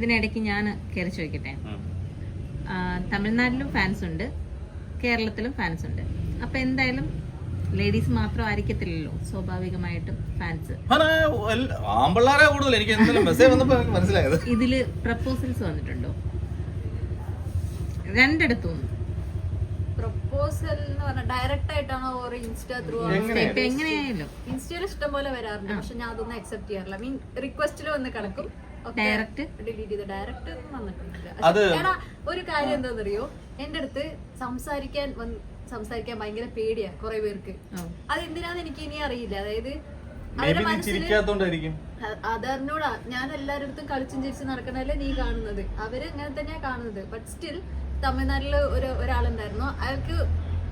ഇതിനിടയ്ക്ക് ഞാൻ കയറി ചോദിക്കട്ടെ, തമിഴ്നാട്ടിലും ഫാൻസ് ഉണ്ട്, കേരളത്തിലും ഫാൻസ് ഉണ്ട്. അപ്പൊ എന്തായാലും ലേഡീസ് മാത്രം ആയിരിക്കത്തില്ലല്ലോ സ്വാഭാവികമായിട്ടും ഫാൻസ്. ആമ്പിള്ളാരെ കൂടുതൽ. എനിക്ക് എന്തെങ്കിലും മെസ്സേജ് വന്നപ്പോ മനസ്സിലായത് ഇതില് പ്രപ്പോസൽസ് വന്നിട്ടുണ്ടോ രണ്ടിടത്തും? പ്രപ്പോസൽ എന്ന് പറഞ്ഞാൽ ഡയറക്റ്റ് ആയിട്ടാണോ ഓർ ഇൻസ്റ്റാ ത്രൂ ആണോ? ഇപ്പൊ എങ്ങനെയായാലും ഇൻസ്റ്റയിൽ ഇഷ്ടം പോലെ വരാറുണ്ട്, പക്ഷെ ഞാൻ അതൊന്നും അക്സെപ്റ്റ് ചെയ്യാറില്ല. മീൻ റിക്വസ്റ്റിൽ വന്ന് കിടക്കും, ഡയറക്റ്റ് ഡിലീറ്റ് ചെയ്ത്. ഡയറക്റ്റ് ഒന്നും വന്നിട്ടില്ല. ഒരു കാര്യം എന്താണെന്നറിയോ, എന്റെ അടുത്ത് സംസാരിക്കാൻ ഭയങ്കര പേടിയാ കുറെ പേർക്ക്. അതെന്തിനാന്ന് എനിക്ക് ഇനി അറിയില്ല. അതായത് അവരുടെ മനസ്സിൽ അതറിഞ്ഞൂടാ. ഞാൻ എല്ലാവരുടെ അടുത്തും കളിച്ചും ചിരിച്ചും നടക്കണല്ലേ നീ കാണുന്നത്, അവര് അങ്ങനെ തന്നെയാ കാണുന്നത്. ബട്ട് സ്റ്റിൽ തമിഴ്നാട്ടില് ഒരാളുണ്ടായിരുന്നു, അയാൾക്ക്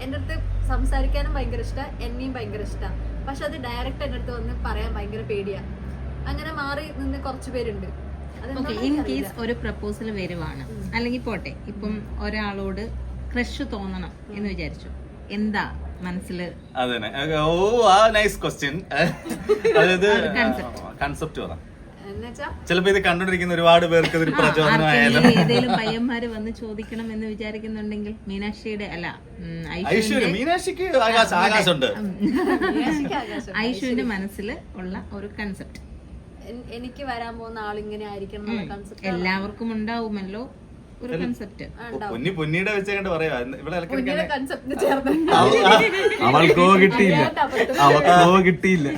എന്റെ അടുത്ത് സംസാരിക്കാനും ഭയങ്കര ഇഷ്ടം, എന്നെയും ഭയങ്കര ഇഷ്ടം. പക്ഷെ അത് ഡയറക്റ്റ് എന്റെ അടുത്ത് വന്ന് പറയാൻ ഭയങ്കര പേടിയാ. അങ്ങനെ മാറി നിന്ന് കുറച്ചു പേരുണ്ട്. ഇൻ കേസ് ഒരു പ്രപ്പോസൽ വരുവാണ്, അല്ലെങ്കിൽ പോട്ടെ, ഇപ്പം ഒരാളോട് ക്രഷ് തോന്നണം എന്ന് വിചാരിച്ചു, എന്താ മനസ്സില്? Nice question. അതായത് കൺസെപ്റ്റ് പറ. ചിലപ്പോ ഇത് കണ്ടോണ്ടിരിക്കുന്ന ഒരുപാട് പേർക്ക് ഇതൊരു പ്രചോദനമായാലും ഏതെങ്കിലും പയ്യന്മാര് വന്ന് ചോദിക്കണം എന്ന് വിചാരിക്കുന്നുണ്ടെങ്കിൽ മീനാക്ഷിയുടെ അല്ല മീനാക്ഷിക്ക് ആകാശമുണ്ട്. ഐഷുവിന്റെ മനസ്സിൽ ഉള്ള ഒരു കൺസെപ്റ്റ്, എനിക്ക് വരാൻ പോകുന്ന ആളിങ്ങനെ ആയിരിക്കണം എന്നുള്ള കൺസെപ്റ്റ് എല്ലാവർക്കും ഉണ്ടാവുമല്ലോ ഒരു കൺസെപ്റ്റ്. പൊന്നിയുടെ വെച്ചേണ്ട പറയാ ഇവിടെ അവൾക്കോ കിട്ടിയില്ല, അവൾക്കോ കിട്ടിയില്ല.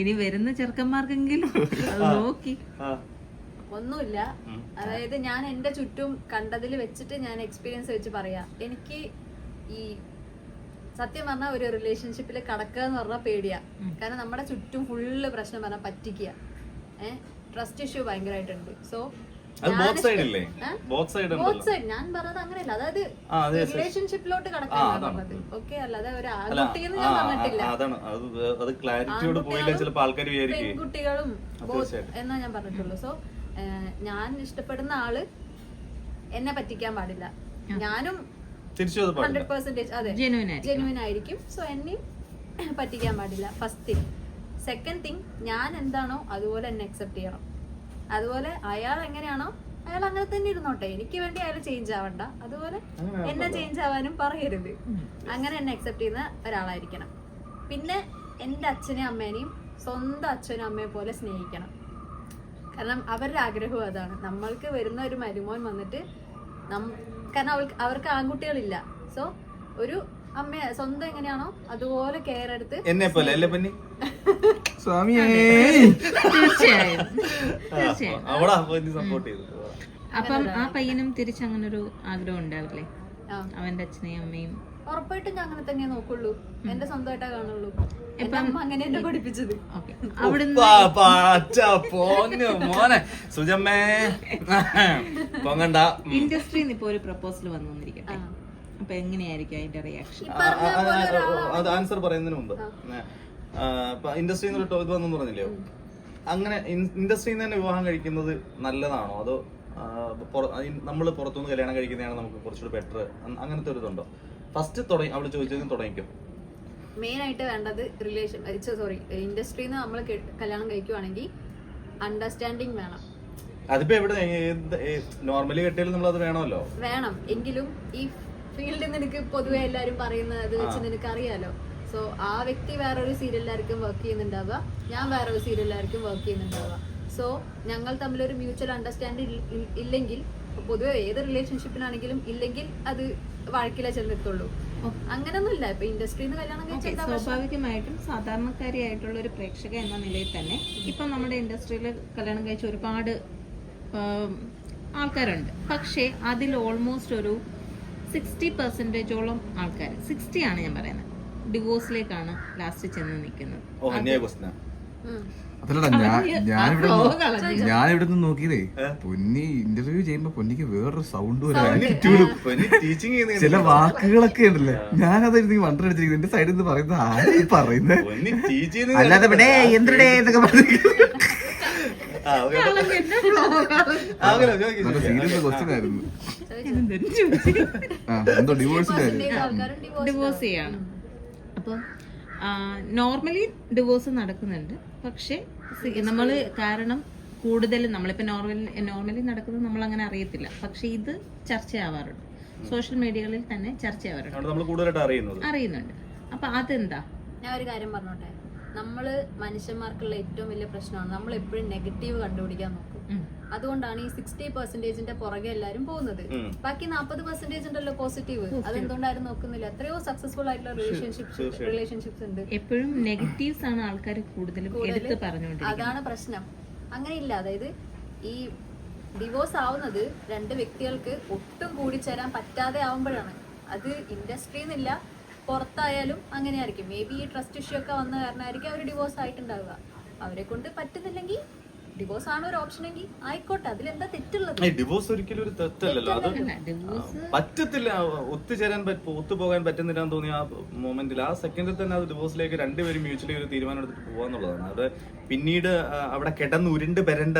ഇനി വരുന്ന ചെറുക്കന്മാർക്കെങ്കിലും അത് നോക്കി. ഒന്നുമില്ല, അതായത് ഞാൻ എന്റെ ചുറ്റും കണ്ടതിൽ വെച്ചിട്ട് ഞാൻ എക്സ്പീരിയൻസ് വെച്ച് പറയാ. എനിക്ക് ഈ സത്യം പറഞ്ഞാൽ ഒരു റിലേഷൻഷിപ്പിൽ കടക്കുക എന്ന് പറഞ്ഞാൽ പേടിയാ. കാരണം നമ്മുടെ ചുറ്റും ഫുള്ള് പ്രശ്നം പറഞ്ഞാൽ പറ്റിക്കുക, ട്രസ്റ്റ് ഇഷ്യൂ ഭയങ്കരമായിട്ടുണ്ട്. സോ ഞാൻ പറഞ്ഞത് അങ്ങനെയല്ല, അതായത് റിലേഷൻഷിപ്പിലോട്ട് കടക്കാൻ പറഞ്ഞത്. ഓക്കെ, അല്ലാതെ ഒരു ആൺകുട്ടിയെന്ന് ഞാൻ പറഞ്ഞിട്ടില്ല, പെൺകുട്ടികളും എന്നാ ഞാൻ പറഞ്ഞിട്ടുള്ളൂ. സോ ഞാൻ ഇഷ്ടപ്പെടുന്ന ആള് എന്നെ പറ്റിക്കാൻ പാടില്ല, ഞാനും 100% അതെ ജെന്യുവൻ ആയിരിക്കും. സോ എന്നെയും പറ്റിക്കാൻ പാടില്ല, ഫസ്റ്റ് തിങ്. സെക്കൻഡ് തിങ്, ഞാൻ എന്താണോ അതുപോലെ എന്നെ അക്സെപ്റ്റ് ചെയ്യണം. അതുപോലെ അയാൾ എങ്ങനെയാണോ അയാൾ അങ്ങനെ തന്നെ ഇരുന്നോട്ടെ, എനിക്ക് വേണ്ടി അയാൾ ചേഞ്ച് ആവണ്ട, അതുപോലെ എന്നെ ചേഞ്ച് ആവാനും പറയരുത്. അങ്ങനെ എന്നെ അക്സെപ്റ്റ് ചെയ്യുന്ന ഒരാളായിരിക്കണം. പിന്നെ എൻ്റെ അച്ഛനെയും അമ്മേനെയും സ്വന്തം അച്ഛനും അമ്മയെ പോലെ സ്നേഹിക്കണം. കാരണം അവരുടെ ആഗ്രഹവും അതാണ്. നമ്മൾക്ക് വരുന്ന ഒരു മരുമോൻ വന്നിട്ട് കാരണം അവർക്ക് ആൺകുട്ടികളില്ല. സോ ഒരു അമ്മ സ്വന്തം എങ്ങനെയാണോ അതുപോലെ കെയർ എടുത്ത് എന്നെ പോലെ അല്ലേ പന്നി തീർച്ചയായും. സപ്പോർട്ട് ചെയ്തു. അപ്പം ആ പയ്യനും തിരിച്ചങ്ങനെ ഒരു ആഗ്രഹം ഉണ്ടാവില്ലേ, അവന്റെ അച്ഛനെയും അമ്മയും? ഉറപ്പായിട്ടും ഞാൻ അങ്ങനെ തന്നെ നോക്കുള്ളൂ, എന്റെ സ്വന്തമായിട്ടാ കാണുള്ളൂ. അങ്ങനെ എന്നെ പഠിപ്പിച്ചത്. ഇൻഡസ്ട്രിന്ന് ഇപ്പൊ ഒരു പ്രപ്പോസൽ വന്നിരിക്കട്ടെ, അപ്പൊ എങ്ങനെയായിരിക്കും അതിന്റെ റിയാക്ഷൻ? അത് ആൻസർ പറയുന്നതിന് മുമ്പ് ഇൻഡസ്ട്രിയിൽ നിന്ന് ഇത് വന്നു പറഞ്ഞില്ലയോ, അങ്ങനെ ഇൻഡസ്ട്രിയിൽ നിന്ന് തന്നെ വിവാഹം കഴിക്കുന്നത് നല്ലതാണോ, അതോ നമ്മൾ പുറത്തുനിന്ന് കല്യാണം കഴിക്കുന്നതാണ് നമുക്ക് കുറച്ചുകൂടി ബെറ്റർ, അങ്ങനത്തെ ഒരു ഇതുണ്ടോ? ഫസ്റ്റ് അവള് ചോദിച്ചതിന് തുടങ്ങിക്കും. മെയിൻ ആയിട്ട് വേണ്ടത് ഇൻഡസ്ട്രിന്ന് നമ്മൾ കല്യാണം കഴിക്കുവാണെങ്കിൽ അണ്ടർസ്റ്റാൻഡിങ് വേണം. അതിപ്പോ എവിടെ നോർമലി കെട്ടിയാലും നമ്മൾ അത് വേണമല്ലോ. വേണം, എങ്കിലും ഈ ഫീൽഡിൽ നിനക്ക് പൊതുവെ എല്ലാരും പറയുന്നത് വെച്ച് നിനക്ക് അറിയാലോ. സോ ആ വ്യക്തി വേറൊരു സീരിയലിലായിരിക്കും വർക്ക് ചെയ്യുന്നുണ്ടാവുക, ഞാൻ വേറൊരു സീരിയലിലായിരിക്കും വർക്ക് ചെയ്യുന്നുണ്ടാവുക. സോ ഞങ്ങൾ തമ്മിലൊരു മ്യൂച്വൽ അണ്ടർസ്റ്റാൻഡിങ് ഇല്ലെങ്കിൽ, പൊതുവെ ഏത് റിലേഷൻഷിപ്പിലാണെങ്കിലും ഇല്ലെങ്കിൽ അത് വഴക്കിലേ ചെന്നെത്തുള്ളൂ. അങ്ങനൊന്നുമില്ല. ഇപ്പൊ ഇൻഡസ്ട്രിന്ന് കല്യാണം കഴിച്ചാൽ സ്വാഭാവികമായിട്ടും സാധാരണക്കാരിയായിട്ടുള്ള ഒരു പ്രേക്ഷക എന്ന നിലയിൽ തന്നെ ഇപ്പം നമ്മുടെ ഇൻഡസ്ട്രിയിൽ കല്യാണം കഴിച്ച ഒരുപാട് ആൾക്കാരുണ്ട്. പക്ഷേ അതിൽ ഓൾമോസ്റ്റ് ഒരു 60% ആൾക്കാർ, 60 ആണ് ഞാൻ പറയുന്നത്, ഡിവോഴ്സിലേക്കാണ് ലാസ്റ്റ് ചെന്ന് നിൽക്കുന്നത്. അതല്ലടാ, ഞാനിവിടെ നിന്ന് നോക്കിയതേ, പൊന്നി ഇന്റർവ്യൂ ചെയ്യുമ്പോ പൊന്നിക്ക് വേറൊരു സൗണ്ട് ചില വാക്കുകളൊക്കെ ഉണ്ടല്ലേ, ഞാനത് വണ്ടടിച്ചിരിക്കുന്നത് എന്റെ സൈഡിൽ നിന്ന് പറയുന്നത് ആരും പറയുന്നത് അല്ലാതെ ഇവിടെ എന്തിടെ എന്നൊക്കെ പറഞ്ഞു. സീരിയസ് ക്വസ്റ്റ്യൻ ആയിരുന്നു. എന്തോ ഡിവോഴ്സ് ചെയ്യാണ്. അപ്പം നോർമലി ഡിവോഴ്സ് നടക്കുന്നുണ്ട്, പക്ഷെ നമ്മള് കാരണം കൂടുതൽ നമ്മളിപ്പോൾ നോർമലി നടക്കുന്നത് നമ്മൾ അങ്ങനെ അറിയത്തില്ല, പക്ഷെ ഇത് ചർച്ചയാവാറുണ്ട്, സോഷ്യൽ മീഡിയകളിൽ തന്നെ ചർച്ചയാവാറുണ്ട്, നമ്മൾ കൂടുതലായിട്ട് അറിയുന്നുണ്ട്. അപ്പൊ അതെന്താ? ഞാൻ ഒരു കാര്യം പറഞ്ഞോട്ടെ, നമ്മള് മനുഷ്യന്മാർക്കുള്ള ഏറ്റവും വലിയ പ്രശ്നമാണ് നമ്മൾ എപ്പോഴും നെഗറ്റീവ് കണ്ടുപിടിക്കാൻ നോക്കും. അതുകൊണ്ടാണ് ഈ 60% പുറകെ എല്ലാരും പോകുന്നത്. ബാക്കി 40% ഉണ്ടല്ലോ പോസിറ്റീവ്, അതെന്തുകൊണ്ടാരും നോക്കുന്നില്ല? എത്രയോ സക്സസ്ഫുൾ ആയിട്ടുള്ള റിലേഷൻഷിപ്സ് ഉണ്ട്. എപ്പോഴും നെഗറ്റീവ്സ് ആണ് ആൾക്കാർ കൂടുതലും എടുത്ത് പറഞ്ഞുകൊണ്ടിരിക്കുന്നത്. അതാണ് പ്രശ്നം. അങ്ങനെയില്ല. അതായത് ഈ ഡിവോഴ്സ് ആവുന്നത് രണ്ട് വ്യക്തികൾക്ക് ഒട്ടും കൂടിച്ചേരാൻ പറ്റാതെ ആവുമ്പോഴാണ്. അത് ഇൻഡസ്ട്രിന്നില്ല, പുറത്തായാലും അങ്ങനെ ആയിരിക്കും. മേ ബി ഈ ട്രസ്റ്റ് ഇഷ്യൂ ഒക്കെ വന്ന കാരണമായിരിക്കും അവർ ഡിവോഴ്സ് ആയിട്ടുണ്ടാവുക. അവരെ കൊണ്ട് പറ്റുന്നില്ലെങ്കിൽ ഡിവോഴ്സ് ആണ് ഒരു ഓപ്ഷൻ എങ്കിൽ ആയിക്കോട്ടെ, അതിലെന്താ തെറ്റുള്ളത്? ഡിവോഴ്സ് ഒരിക്കലും ഒരു തെറ്റല്ലല്ലോ. അത് പറ്റത്തില്ല, ഒത്തുപോകാൻ പറ്റുന്നില്ല എന്ന് തോന്നിയ ആ മൊമെന്റിൽ, ആ സെക്കൻഡിൽ തന്നെ അത് ഡിവോഴ്സിലേക്ക് രണ്ടുപേരും മ്യൂച്വലി ഒരു തീരുമാനം എടുത്തിട്ട് പോവാന്നുള്ളതാണ്. അത് പിന്നീട് അവിടെ കിടന്ന് ഉരുണ്ട് വരേണ്ട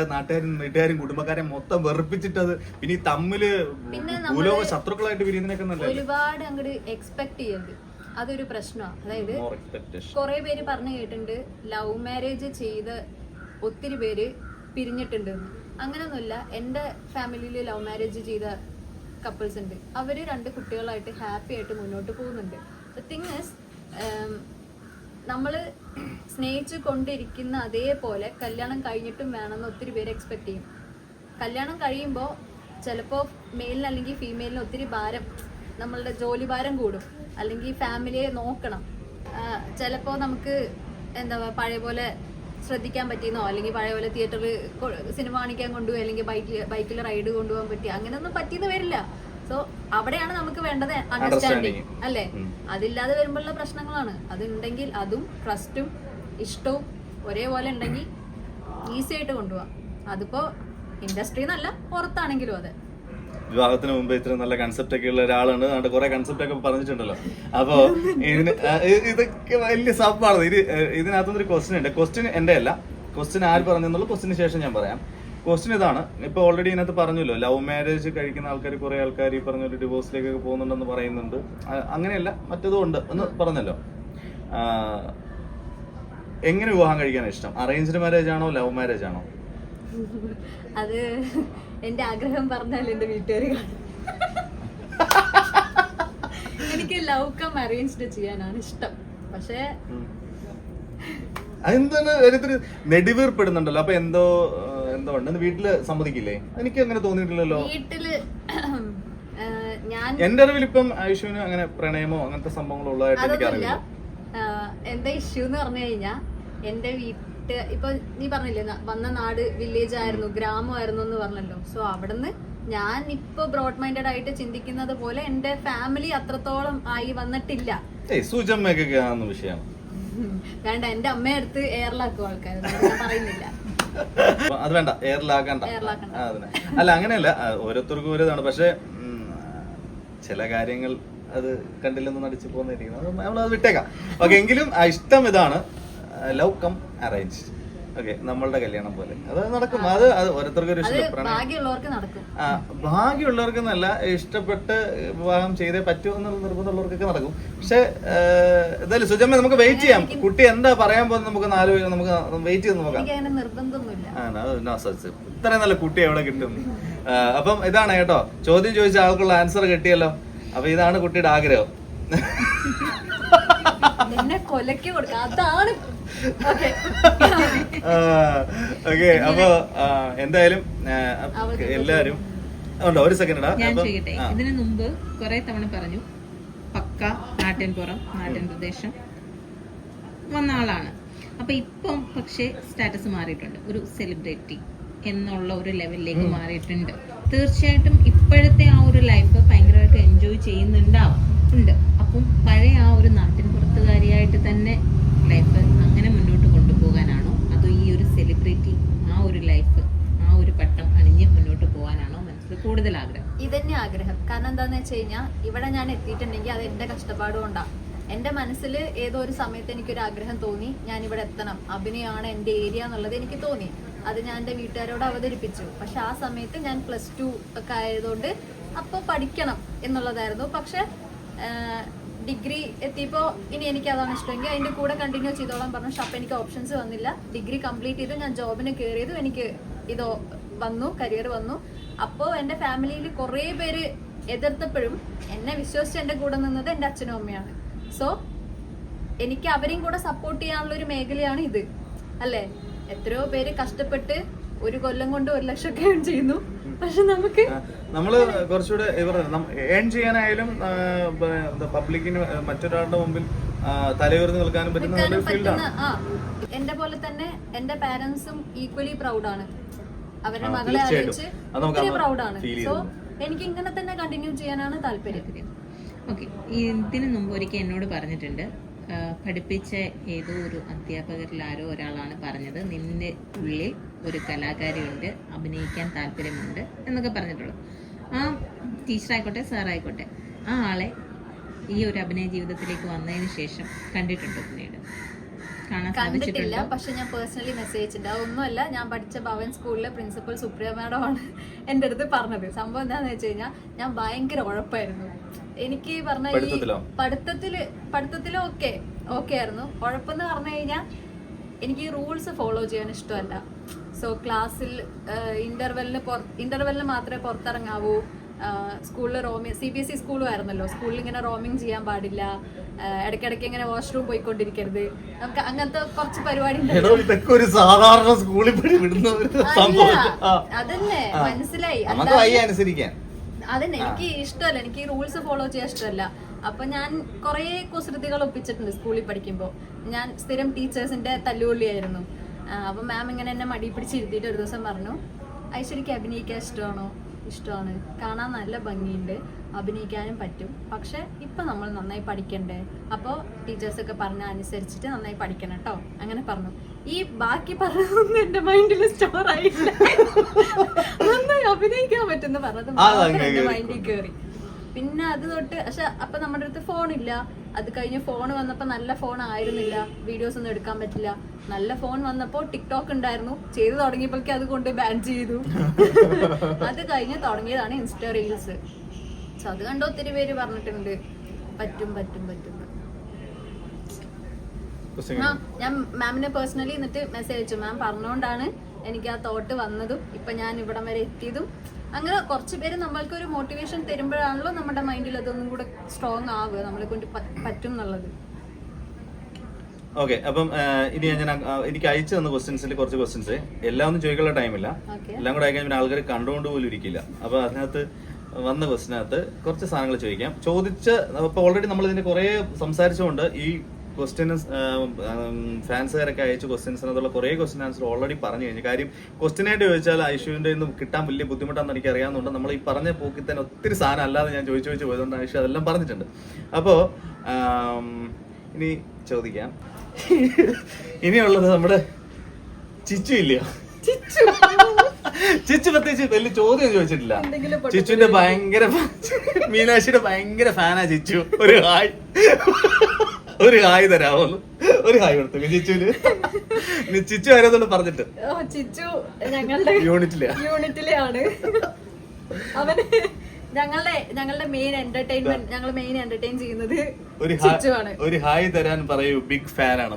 വീട്ടുകാരും കുടുംബക്കാരെ മൊത്തം വെറുപ്പിച്ചിട്ട് അത് പിന്നെ തമ്മില് ഭൂലോക ശത്രുക്കളായിട്ട് പിരിയുന്നതിനൊക്കെ നല്ല ഒരുപാട് അങ്ങോട്ട് എക്സ്പെക്ട് ചെയ്യരുത്. അതൊരു പ്രശ്നമാണ്. അതായത് കുറെ പേര് പറഞ്ഞു കേട്ടിട്ടുണ്ട് ലവ് മാരേജ് ചെയ്ത് ഒത്തിരി പേര് പിരിഞ്ഞിട്ടുണ്ട്. അങ്ങനെയൊന്നുമില്ല. എൻ്റെ ഫാമിലിയിൽ ലവ് മാരേജ് ചെയ്ത കപ്പിൾസ് ഉണ്ട്. അവര് 2 കുട്ടികളായിട്ട് ഹാപ്പി ആയിട്ട് മുന്നോട്ട് പോകുന്നുണ്ട്. ദ തിങ് ഈസ്, നമ്മൾ സ്നേഹിച്ചു കൊണ്ടിരിക്കുന്ന അതേപോലെ കല്യാണം കഴിഞ്ഞിട്ടും വേണമെന്ന് ഒത്തിരി പേര് എക്സ്പെക്ട് ചെയ്യും. കല്യാണം കഴിയുമ്പോൾ ചിലപ്പോൾ മെയിലിന് അല്ലെങ്കിൽ ഫീമെയിലിന് ഒത്തിരി ഭാരം, നമ്മളുടെ ജോലി ഭാരം കൂടും, അല്ലെങ്കിൽ ഫാമിലിയെ നോക്കണം. ചിലപ്പോൾ നമുക്ക് എന്താ പഴയ പോലെ ശ്രദ്ധിക്കാൻ പറ്റിയെന്നോ, അല്ലെങ്കിൽ പഴയ പോലെ തിയേറ്ററിൽ സിനിമ കാണിക്കാൻ കൊണ്ടുപോയി, അല്ലെങ്കിൽ ബൈക്കിൽ റൈഡ് കൊണ്ടുപോകാൻ പറ്റി, അങ്ങനെയൊന്നും പറ്റിയെന്ന് വരില്ല. സോ അവിടെയാണ് നമുക്ക് വേണ്ടത് അണ്ടർസ്റ്റാൻഡിങ്, അല്ലേ? അതില്ലാതെ വരുമ്പോഴുള്ള പ്രശ്നങ്ങളാണ്. അതുണ്ടെങ്കിൽ അതും ട്രസ്റ്റും ഇഷ്ടവും ഒരേപോലെ ഉണ്ടെങ്കിൽ ഈസി ആയിട്ട് കൊണ്ടുപോകാം. അതിപ്പോ ഇൻഡസ്ട്രി എന്നല്ല, പുറത്താണെങ്കിലും അതെ. വിവാഹത്തിന് മുമ്പ് ഇത്ര നല്ല കൺസെപ്റ്റ് ഒക്കെ ഉള്ള ഒരാളാണ്, അതുകൊണ്ട് കുറെ കൺസെപ്റ്റ് ഒക്കെ പറഞ്ഞിട്ടുണ്ടല്ലോ. അപ്പൊ ഇതൊക്കെ വലിയ സബ്ബാണ്. ഇതിനകത്തൊരു ക്വസ്റ്റ്യൻ ഉണ്ട്. ക്വസ്റ്റ്യൻ എന്റെ അല്ല, ക്വസ്റ്റ്യൻ ആര് പറഞ്ഞെന്നുള്ള ക്വസ്റ്റിന് ശേഷം ഞാൻ പറയാം. ക്വസ്റ്റ്യൻ ഇതാണ്. ഇപ്പൊ ഓൾറെഡി ഇതിനകത്ത് പറഞ്ഞല്ലോ, ലവ് മാരേജ് കഴിക്കുന്ന ആൾക്കാർ കുറെ ആൾക്കാർ ഈ പറഞ്ഞൊരു ഡിവോഴ്സിലേക്കൊക്കെ പോകുന്നുണ്ടെന്ന് പറയുന്നുണ്ട്. അങ്ങനെയല്ല, മറ്റതും ഉണ്ട് എന്ന് പറഞ്ഞല്ലോ. എങ്ങനെ വിവാഹം കഴിക്കാനാണ് ഇഷ്ടം? അറേഞ്ച്ഡ് മാരേജ് ആണോ ലവ് മാരേജ് ആണോ? അത് എന്റെ ആഗ്രഹം പറഞ്ഞാൽ എന്റെ വീട്ടുകാർ എനിക്ക് ലവ് കം അറേഞ്ച്ഡ് ചെയ്യാനാണ് ഇഷ്ടം. പക്ഷേ അതെന്താണ് ഒരു നെടിവീർപ്പെടുന്നുണ്ടല്ലോ. അപ്പൊ എന്തോ ഉണ്ട്. വീട്ടില് സമ്മതിക്കില്ലേ? എനിക്ക് അങ്ങനെ തോന്നിയിട്ടില്ലല്ലോ. വീട്ടില് എന്റെ അറിവിൽ ഇപ്പം ഐഷുവിന് അങ്ങനെ പ്രണയമോ അങ്ങനത്തെ സംഭവങ്ങളോ ഉള്ളതായിട്ട് എനിക്ക് അറിയില്ല. എന്താ ഇഷ്യൂ എന്ന് പറഞ്ഞു കഴിഞ്ഞാ, എന്റെ ഇപ്പൊ നീ പറഞ്ഞില്ലേ വന്ന നാട് വില്ലേജ് ആയിരുന്നു, ഗ്രാമമായിരുന്നു എന്ന് പറഞ്ഞല്ലോ. സോ അവിടുന്ന് ഞാൻ ഇപ്പൊ ബ്രോഡ് മൈൻഡഡ് ആയിട്ട് ചിന്തിക്കുന്നത് പോലെ എന്റെ ഫാമിലി അത്രത്തോളം ആയി വന്നിട്ടില്ല. വേണ്ട, എന്റെ അമ്മയെ അടുത്ത് എയറിലാക്കും ആൾക്കാർ, പറയുന്നില്ല. അത് വേണ്ട, എയറിലാക്കണ്ട. അല്ല അങ്ങനെയല്ല, ഓരോരുത്തർക്കും ഓരോ ഇതാണ്. പക്ഷെ ചില കാര്യങ്ങൾ അത് കണ്ടില്ലെന്ന് നടിച്ചു പോകുന്നതായിരിക്കും, നമ്മളത് വിട്ടേക്കാം. ഓക്കെ, എങ്കിലും ഇഷ്ടം ഇതാണ്, ലവ് കം അറേഞ്ച്. ഓക്കെ, നമ്മളുടെ കല്യാണം പോലെ അത് നടക്കും. അത് ഓരോരുത്തർക്കും ഒരു ഇഷ്ടം, ഭാഗ്യമുള്ളവർക്കെന്നല്ല, ഇഷ്ടപ്പെട്ട് വിവാഹം ചെയ്തേ പറ്റൂ എന്നുള്ള നിർബന്ധമുള്ളവർക്കൊക്കെ നടക്കും. പക്ഷെ എന്തായാലും സുജമ്മ, നമുക്ക് വെയിറ്റ് ചെയ്യാം. കുട്ടി എന്താ പറയാൻ പോകുന്നത് നമുക്ക് വെയിറ്റ് ചെയ്ത് നോക്കാം. ഇത്രയും നല്ല കുട്ടി എവിടെ കിട്ടും? അപ്പം ഇതാണ് കേട്ടോ, ചോദ്യം ചോദിച്ച ആൾക്കുള്ള ആൻസർ കിട്ടിയല്ലോ. അപ്പൊ ഇതാണ് കുട്ടിയുടെ ആഗ്രഹം. ഓക്കെ, അപ്പൊ എന്തായാലും എല്ലാരും ഒരു സെക്കൻഡ് ഞാൻ ചെയ്യട്ടെ. ഇതിനു മുമ്പ് കുറെ തവണ പറഞ്ഞു പക്ക നാട്ടിൻപുറം, നാട്ടിൻ പ്രദേശം വന്ന ആളാണ്. അപ്പൊ ഇപ്പം പക്ഷെ സ്റ്റാറ്റസ് മാറിയിട്ടുണ്ട്, ഒരു സെലിബ്രിറ്റി എന്നുള്ള ഒരു ലെവലിലേക്ക് മാറിയിട്ടുണ്ട്. തീർച്ചയായിട്ടും ഇപ്പോഴത്തെ ആ ഒരു ലൈഫ് ഭയങ്കരമായിട്ട് എൻജോയ് ചെയ്യുന്നുണ്ടാവും. അപ്പം പഴയ ആ ഒരു നാട്ടിൻ പുറത്തുകാരിയായിട്ട് തന്നെ ലൈഫ് അങ്ങനെ മുന്നോട്ട് കൊണ്ടുപോകാനാണോ, അതോ ഈ ഒരു സെലിബ്രിറ്റി ആ ഒരു ലൈഫ്, ആ ഒരു പട്ടം അണിഞ്ഞ് മുന്നോട്ട് പോകാനാണോ മനസ്സിൽ കൂടുതൽ ആഗ്രഹം? ഇതന്നെ ആഗ്രഹം. കാരണം എന്താന്ന് വെച്ച് കഴിഞ്ഞാൽ, ഇവിടെ ഞാൻ എത്തിയിട്ടുണ്ടെങ്കിൽ അത് എന്റെ കഷ്ടപ്പാട് കൊണ്ടാണ്. എന്റെ മനസ്സിൽ ഏതോ ഒരു സമയത്ത് എനിക്കൊരു ആഗ്രഹം തോന്നി, ഞാൻ ഇവിടെ എത്തണം, അഭിനയമാണ് എന്റെ ഏരിയ എന്നുള്ളത് എനിക്ക് തോന്നി. അത് ഞാൻ എന്റെ വീട്ടുകാരോട് അവതരിപ്പിച്ചു. പക്ഷെ ആ സമയത്ത് ഞാൻ +2 ഒക്കെ ആയതുകൊണ്ട് അപ്പോൾ പഠിക്കണം എന്നുള്ളതായിരുന്നു. പക്ഷെ ഡിഗ്രി എത്തിയപ്പോൾ ഇനി എനിക്ക് അതാണ് ഇഷ്ടമെങ്കിൽ അതിന്റെ കൂടെ കണ്ടിന്യൂ ചെയ്തോളാൻ പറഞ്ഞു. പക്ഷെ അപ്പം എനിക്ക് ഓപ്ഷൻസ് വന്നില്ല. ഡിഗ്രി കംപ്ലീറ്റ് ചെയ്തു, ഞാൻ ജോബിന് കയറിയതും എനിക്ക് ഇത് വന്നു, കരിയർ വന്നു. അപ്പോൾ എൻ്റെ ഫാമിലിയിൽ കുറേ പേര് എതിർത്തപ്പോഴും എന്നെ വിശ്വസിച്ച് എൻ്റെ കൂടെ നിന്നത് എൻ്റെ അച്ഛനും അമ്മയാണ്. സോ എനിക്ക് അവരെയും കൂടെ സപ്പോർട്ട് ചെയ്യാനുള്ള ഒരു മേഖലയാണ് ഇത്, അല്ലേ? എത്രയോ പേര് കഷ്ടപ്പെട്ട് 1 കൊല്ലം കൊണ്ട് 1 ലക്ഷം ഒക്കെ ഏൺ ചെയ്യുന്നു. പക്ഷെ നമ്മള് കുറച്ചുകൂടെ ഏൺ ചെയ്യാനായാലും പബ്ലിക്കിന് മറ്റൊരാളുടെ മുമ്പിൽ തലയുയർന്ന് നിൽക്കാനും പറ്റുന്ന ഫീൽഡാണ്. എന്റെ പോലെ തന്നെ എന്റെ പാരന്റ്സും ഈക്വലി പ്രൗഡാണ്. അവരുടെ മകളെ ആലോചിച്ച് ഒത്തിരി പ്രൗഡാണ്. സോ എനിക്ക് ഇങ്ങനെ തന്നെ കണ്ടിന്യൂ ചെയ്യാനാണ് താല്പര്യം. ഓക്കെ, ഇതിനു മുമ്പ് ഒരിക്കൽ എന്നോട് പറഞ്ഞിട്ടുണ്ട്, പഠിപ്പിച്ച ഏതോ ഒരു അധ്യാപകരിൽ ആരോ ഒരാളാണ് പറഞ്ഞത്, നിന്റെ ഉള്ളിൽ ഒരു കലാകാരിയുണ്ട്, അഭിനയിക്കാൻ താല്പര്യമുണ്ട് എന്നൊക്കെ പറഞ്ഞിട്ടുള്ളൂ. ആ ടീച്ചറായിക്കോട്ടെ സാറായിക്കോട്ടെ, ആ ആളെ ഈ ഒരു അഭിനയ ജീവിതത്തിലേക്ക് വന്നതിന് ശേഷം കണ്ടിട്ടുണ്ടോ? പിന്നീട് കണ്ടിട്ടില്ല, പക്ഷെ ഞാൻ പേഴ്സണലി മെസ്സേജ് അയച്ചിട്ടുണ്ട്. അതൊന്നുമല്ല, ഞാൻ പഠിച്ച ഭവൻ സ്കൂളിലെ പ്രിൻസിപ്പൽ സുപ്രിയ മാഡമാണ് എൻ്റെ അടുത്ത് പറഞ്ഞത്. സംഭവം എന്താന്ന് വെച്ച് കഴിഞ്ഞാൽ, ഞാൻ ഭയങ്കര ഉഴപ്പായിരുന്നു. എനിക്ക് പറഞ്ഞ ഈ പഠിത്തത്തില് ഓക്കെ ആയിരുന്നു. ഉഴപ്പെന്ന് പറഞ്ഞു കഴിഞ്ഞാൽ എനിക്ക് റൂൾസ് ഫോളോ ചെയ്യാൻ ഇഷ്ടമല്ല. സോ ക്ലാസ്സിൽ ഇന്റർവെല്ലിന് മാത്രമേ പുറത്തിറങ്ങാവൂ. സ്കൂളിൽ റോമിങ്, CBSE സ്കൂളും ആയിരുന്നല്ലോ, സ്കൂളിൽ ഇങ്ങനെ റോമിങ് ചെയ്യാൻ പാടില്ല, ഇടയ്ക്കിടയ്ക്ക് ഇങ്ങനെ വാഷ്റൂം പോയിക്കൊണ്ടിരിക്കരുത്, നമുക്ക് അങ്ങനത്തെ കുറച്ച് പരിപാടി അതന്നെ മനസ്സിലായി. അതന്നെ എനിക്ക് ഇഷ്ടമല്ല, എനിക്ക് റൂൾസ് ഫോളോ ചെയ്യാൻ ഇഷ്ടമല്ല. അപ്പൊ ഞാൻ കുറെ കുസൃതികൾ ഒപ്പിച്ചിട്ടുണ്ട് സ്കൂളിൽ പഠിക്കുമ്പോൾ. ഞാൻ സ്ഥിരം ടീച്ചേഴ്സിന്റെ തല്ലുകൊള്ളിയായിരുന്നു. അപ്പൊ മാം ഇങ്ങനെ എന്നെ മടി പിടിച്ചിരുത്തിയിട്ട് ഒരു ദിവസം പറഞ്ഞു, ഐശ്വര്യക്ക് അഭിനയിക്കാൻ ഇഷ്ടമാണോ? ഇഷ്ടമാണ്, കാണാൻ നല്ല ഭംഗിയുണ്ട്, അഭിനയിക്കാനും പറ്റും, പക്ഷെ ഇപ്പൊ നമ്മൾ നന്നായി പഠിക്കണ്ടേ, അപ്പോൾ ടീച്ചേഴ്സൊക്കെ പറഞ്ഞ അനുസരിച്ചിട്ട് നന്നായി പഠിക്കണം കേട്ടോ, അങ്ങനെ പറഞ്ഞു. ഈ ബാക്കി പറഞ്ഞതൊന്നും എന്റെ മൈൻഡിൽ സ്റ്റോർ ആയില്ല. നന്നായി അഭിനയിക്കാൻ പറ്റുന്ന പറഞ്ഞത് എന്റെ മൈൻഡിൽ കയറി. പിന്നെ അത് തൊട്ട്, പക്ഷെ അപ്പൊ നമ്മുടെ അടുത്ത് ഫോണില്ല. അത് കഴിഞ്ഞ് ഫോൺ വന്നപ്പോ നല്ല ഫോൺ ആയിരുന്നില്ല, വീഡിയോസ് ഒന്നും എടുക്കാൻ പറ്റില്ല. നല്ല ഫോൺ വന്നപ്പോ ടിക്ടോക്ക് ഉണ്ടായിരുന്നു, ചെയ്തു തുടങ്ങിയപ്പോഴേക്കും അത് കൊണ്ട് ബാൻ ചെയ്തു. അത് കഴിഞ്ഞ് തുടങ്ങിയതാണ് ഇൻസ്റ്റ റീൽസ്. സോ അത് കണ്ട് ഒത്തിരി പേര് പറഞ്ഞിട്ടുണ്ട് പറ്റും. ഞാൻ മാമിനെ പേഴ്സണലി എന്നിട്ട് മെസ്സേജ് അയച്ചു. മാം പറഞ്ഞുകൊണ്ടാണ് എനിക്ക് ആ തോട്ട് വന്നതും ഇപ്പൊ ഞാൻ ഇവിടം വരെ എത്തിയതും. അങ്ങനെ കുറച്ച് പേര് നമ്മൾക്ക് ഒരു മോട്ടിവേഷൻ തരുമ്പോഴാണല്ലോ നമ്മുടെ മൈൻഡിൽ അതൊന്നും കൂടെ സ്ട്രോങ് ആവുക, നമ്മളെ കൊണ്ട് പറ്റും എന്നുള്ളത്. ഓക്കെ, അപ്പം ഇനി ഞാൻ എനിക്ക് അയച്ചു തന്ന ക്വസ്റ്റ്യൻസിൽ കുറച്ച് ക്വസ്റ്റ്യൻസ് എല്ലാം ഒന്നും ചോദിക്കാനുള്ള ടൈമില്ല, എല്ലാം കൂടെ അയക്കാൻ ആൾക്കാർ കണ്ടുകൊണ്ട് പോലും ഇരിക്കില്ല. അപ്പൊ അതിനകത്ത് വന്ന ക്വസ്റ്റിനകത്ത് കുറച്ച് സാധനങ്ങൾ ചോദിക്കാം. ഇപ്പൊ ഓൾറെഡി നമ്മൾ ഇതിന്റെ കുറെ സംസാരിച്ചുകൊണ്ട് ഈ ക്വസ്റ്റ്യൻസ് ഫാൻസുകാരൊക്കെ അയച്ച ക്വസ്റ്റ്യൻസിനകത്തുള്ള കുറെ ക്വസ്റ്റ്യൻ ആൻസർ ഓൾറെഡി പറഞ്ഞു കഴിഞ്ഞു. കാര്യം ക്വസ്റ്റ്യനായിട്ട് ചോദിച്ചാൽ ഐഷുവിന്റെ ഒന്നും കിട്ടാൻ വലിയ ബുദ്ധിമുട്ടാണെന്ന് എനിക്ക് അറിയാവുന്നുണ്ട്. നമ്മൾ ഈ പറഞ്ഞ പോക്കിൽ തന്നെ ഒത്തിരി സാധനം അല്ലാതെ ഞാൻ ചോദിച്ചു പോയതുകൊണ്ട് ഐഷു അതെല്ലാം പറഞ്ഞിട്ടുണ്ട്. അപ്പോ ഇനി ചോദിക്കാം. ഇനിയുള്ളത് നമ്മുടെ ചിച്ചു ഇല്ലയോ? ചിച്ചു പ്രത്യേകിച്ച് വലിയ ചോദ്യം ചോദിച്ചിട്ടില്ല. ചിച്ചുവിന്റെ ഭയങ്കര മീനാക്ഷിയുടെ ഭയങ്കര ഫാനാ ചിച്ചു. ഒരു ഹായ് തരാമോ? ഒരു ഹായ് കൊടുത്തു ചിച്ചുവിന്. ചിച്ചു ആരെന്നോട് പറഞ്ഞിട്ട്, ചിച്ചു ഞങ്ങളുടെ യൂണിറ്റിലെയാണ്. അവന് ഞങ്ങളുടെ മെയിൻ എന്റർടൈൻമെന്റ്, ഞങ്ങൾ മെയിൻ എന്റർടൈൻ ചെയ്യുന്നത് ചിച്ചുവാണ്. ഒരു ഹായ് തരാൻ പറയൂ, ബിഗ് ഫാൻ ആണ്.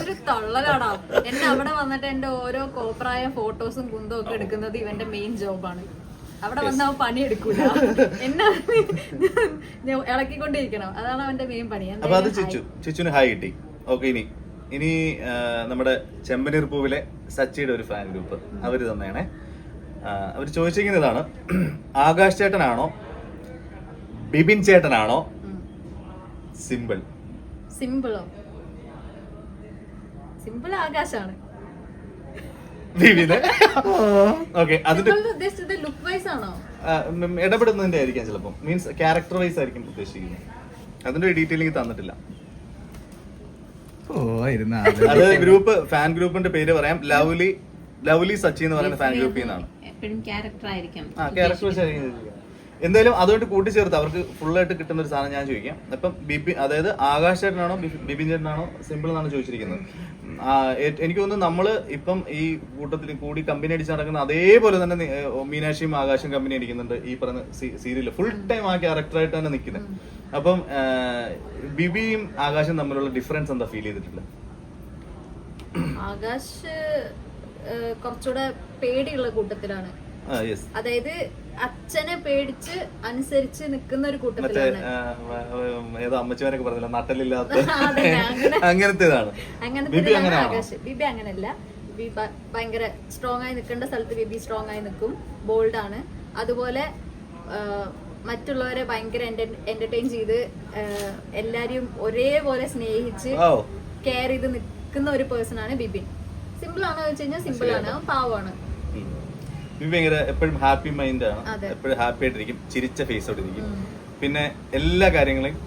ഒരു തൊള്ളലാടാ. എന്നെ അവിടെ വന്നിട്ട് എന്റെ ഓരോ കോപ്രായ ഫോട്ടോസും കുന്തവും ഒക്കെ എടുക്കുന്നത് ഇവന്റെ മെയിൻ ജോബാണ്. അവിടെ വന്ന പണി എടുക്കൂല, എന്നെ ഇളക്കിക്കൊണ്ടിരിക്കണം, അതാണ് അവന്റെ മെയിൻ പണി. അപ്പൊ അത് ചിച്ചുന് ഹായ് കിട്ടി. ഓക്കെ, ഇനി നമ്മുടെ ചെമ്പനീർ പൂവിലെ സച്ചിയുടെ ഒരു ഫാൻ ഗ്രൂപ്പ് അവര് തന്നെയാണേ. അവർ ചോദിച്ചിരിക്കുന്നതാണ്, ആകാശ് ചേട്ടനാണോ ബിബിൻ ചേട്ടനാണോ സിമ്പിൾ? സിമ്പിൾ ആകാശാണ്. ഓക്കെ, ഉദ്ദേശിച്ചത് ലുക്ക് വൈസ് ആണോ? ഇടപെടുന്നതിന്റെ ആയിരിക്കാം ചിലപ്പോ, മീൻസ് ക്യാരക്ടർ വൈസ് ആയിരിക്കും ഉദ്ദേശിക്കുന്നത്. അതിന്റെ ഡീറ്റെയിലിംഗ് തന്നിട്ടില്ല. അത് ഗ്രൂപ്പ്, ഫാൻ ഗ്രൂപ്പിന്റെ പേര് പറയാം, ലവ്ലി സച്ചി എന്ന് പറയുന്ന ഫാൻ ഗ്രൂപ്പിൽ നിന്നാണ്. എന്തായാലും അതുകൊണ്ട് കൂട്ടിച്ചേർത്ത് അവർക്ക് ഫുള്ളായിട്ട് കിട്ടുന്ന ഒരു സാധനം ഞാൻ ചോദിക്കാം. അപ്പം അതായത് ആകാശ് ചേട്ടനാണോ ബിബിൻ ചേട്ടനാണോ സിമ്പിൾ എന്നാണ് ചോദിച്ചിരിക്കുന്നത്. എനിക്ക് തോന്നുന്നു നമ്മള് ഇപ്പം ഈ കൂട്ടത്തിൽ കൂടി കമ്പനി അടിച്ച് നടക്കുന്ന അതേപോലെ തന്നെ മീനാക്ഷിയും ആകാശും കമ്പനി അടിക്കുന്നുണ്ട് ഈ പറഞ്ഞ സീരിയല്. ഫുൾ ടൈം ആ ക്യാരക്ടറായിട്ട് തന്നെ നിൽക്കുന്നത്. അപ്പം ബിബിയും ആകാശും തമ്മിലുള്ള ഡിഫറൻസ് എന്താ ഫീൽ ചെയ്തിട്ടില്ല? ആകാശ് കുറച്ചുകൂടെ പേടിയുള്ള കൂട്ടത്തിലാണ്. അതായത് അച്ഛനെ പേടിച്ച് അനുസരിച്ച് നിൽക്കുന്ന ഒരു കൂട്ടത്തിലാണ്. ഏതോ അമ്മച്ചിമാരൊക്കെ പറഞ്ഞില്ല നട്ടലില്ലാത്ത അങ്ങനത്തേതാണ് ആകാശ്. ബിബി അങ്ങനല്ല. ബിബി ഭയങ്കര സ്ട്രോങ് ആയി നിൽക്കേണ്ട സ്ഥലത്ത് ബിബി സ്ട്രോങ് ആയി നിൽക്കും, ബോൾഡ് ആണ്. അതുപോലെ മറ്റുള്ളവരെ ഭയങ്കര എന്റർടൈൻ ചെയ്ത് എല്ലാരെയും ഒരേപോലെ സ്നേഹിച്ച് കെയർ ചെയ്ത് നിൽക്കുന്ന ഒരു പേഴ്സൺ ആണ് ബിബിൻ. സിമ്പിൾ ആണോ വെച്ച് കഴിഞ്ഞാൽ സിമ്പിൾ ആണ്, പാവമാണ്. ഭയങ്കര എപ്പോഴും ഹാപ്പി മൈൻഡ് ആണ്, എപ്പോഴും ഹാപ്പി ആയിട്ടിരിക്കും, ചിരിച്ച ഫേസോടെ ഇരിക്കും. പിന്നെ എല്ലാ കാര്യങ്ങളെയും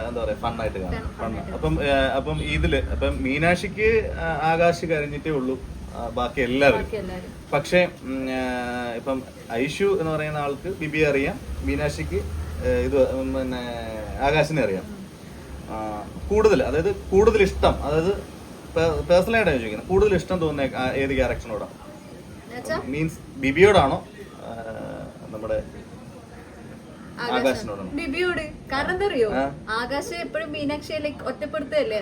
എന്താ പറയാ ഫണ്ണായിട്ട് കാണും. അപ്പം ഇതില് മീനാക്ഷിക്ക് ആകാശ് കരഞ്ഞിട്ടേ ഉള്ളൂ, ബാക്കി എല്ലാവരും. പക്ഷെ ഇപ്പം ഐഷു എന്ന് പറയുന്ന ആൾക്ക് ബിബി അറിയാം, മീനാക്ഷിക്ക് ഇത് പിന്നെ ആകാശിനെ അറിയാം. കൂടുതൽ ഇഷ്ടം, അതായത് പേഴ്സണലായിട്ടാണ് ചോദിക്കുന്നത്, കൂടുതൽ ഇഷ്ടം തോന്നുന്ന ഏത് ക്യാരക്ടറിനോടാണ്? മീൻസ് ബിബിയോടാണോ നമ്മുടെ ആകാശിനോടാണോ? ബിബിയോട്. കാരണം എന്താ അറിയോ, ആകാശ് എപ്പോഴും മീനാക്ഷിയെ ഒറ്റപ്പെടുത്തല്ലേ,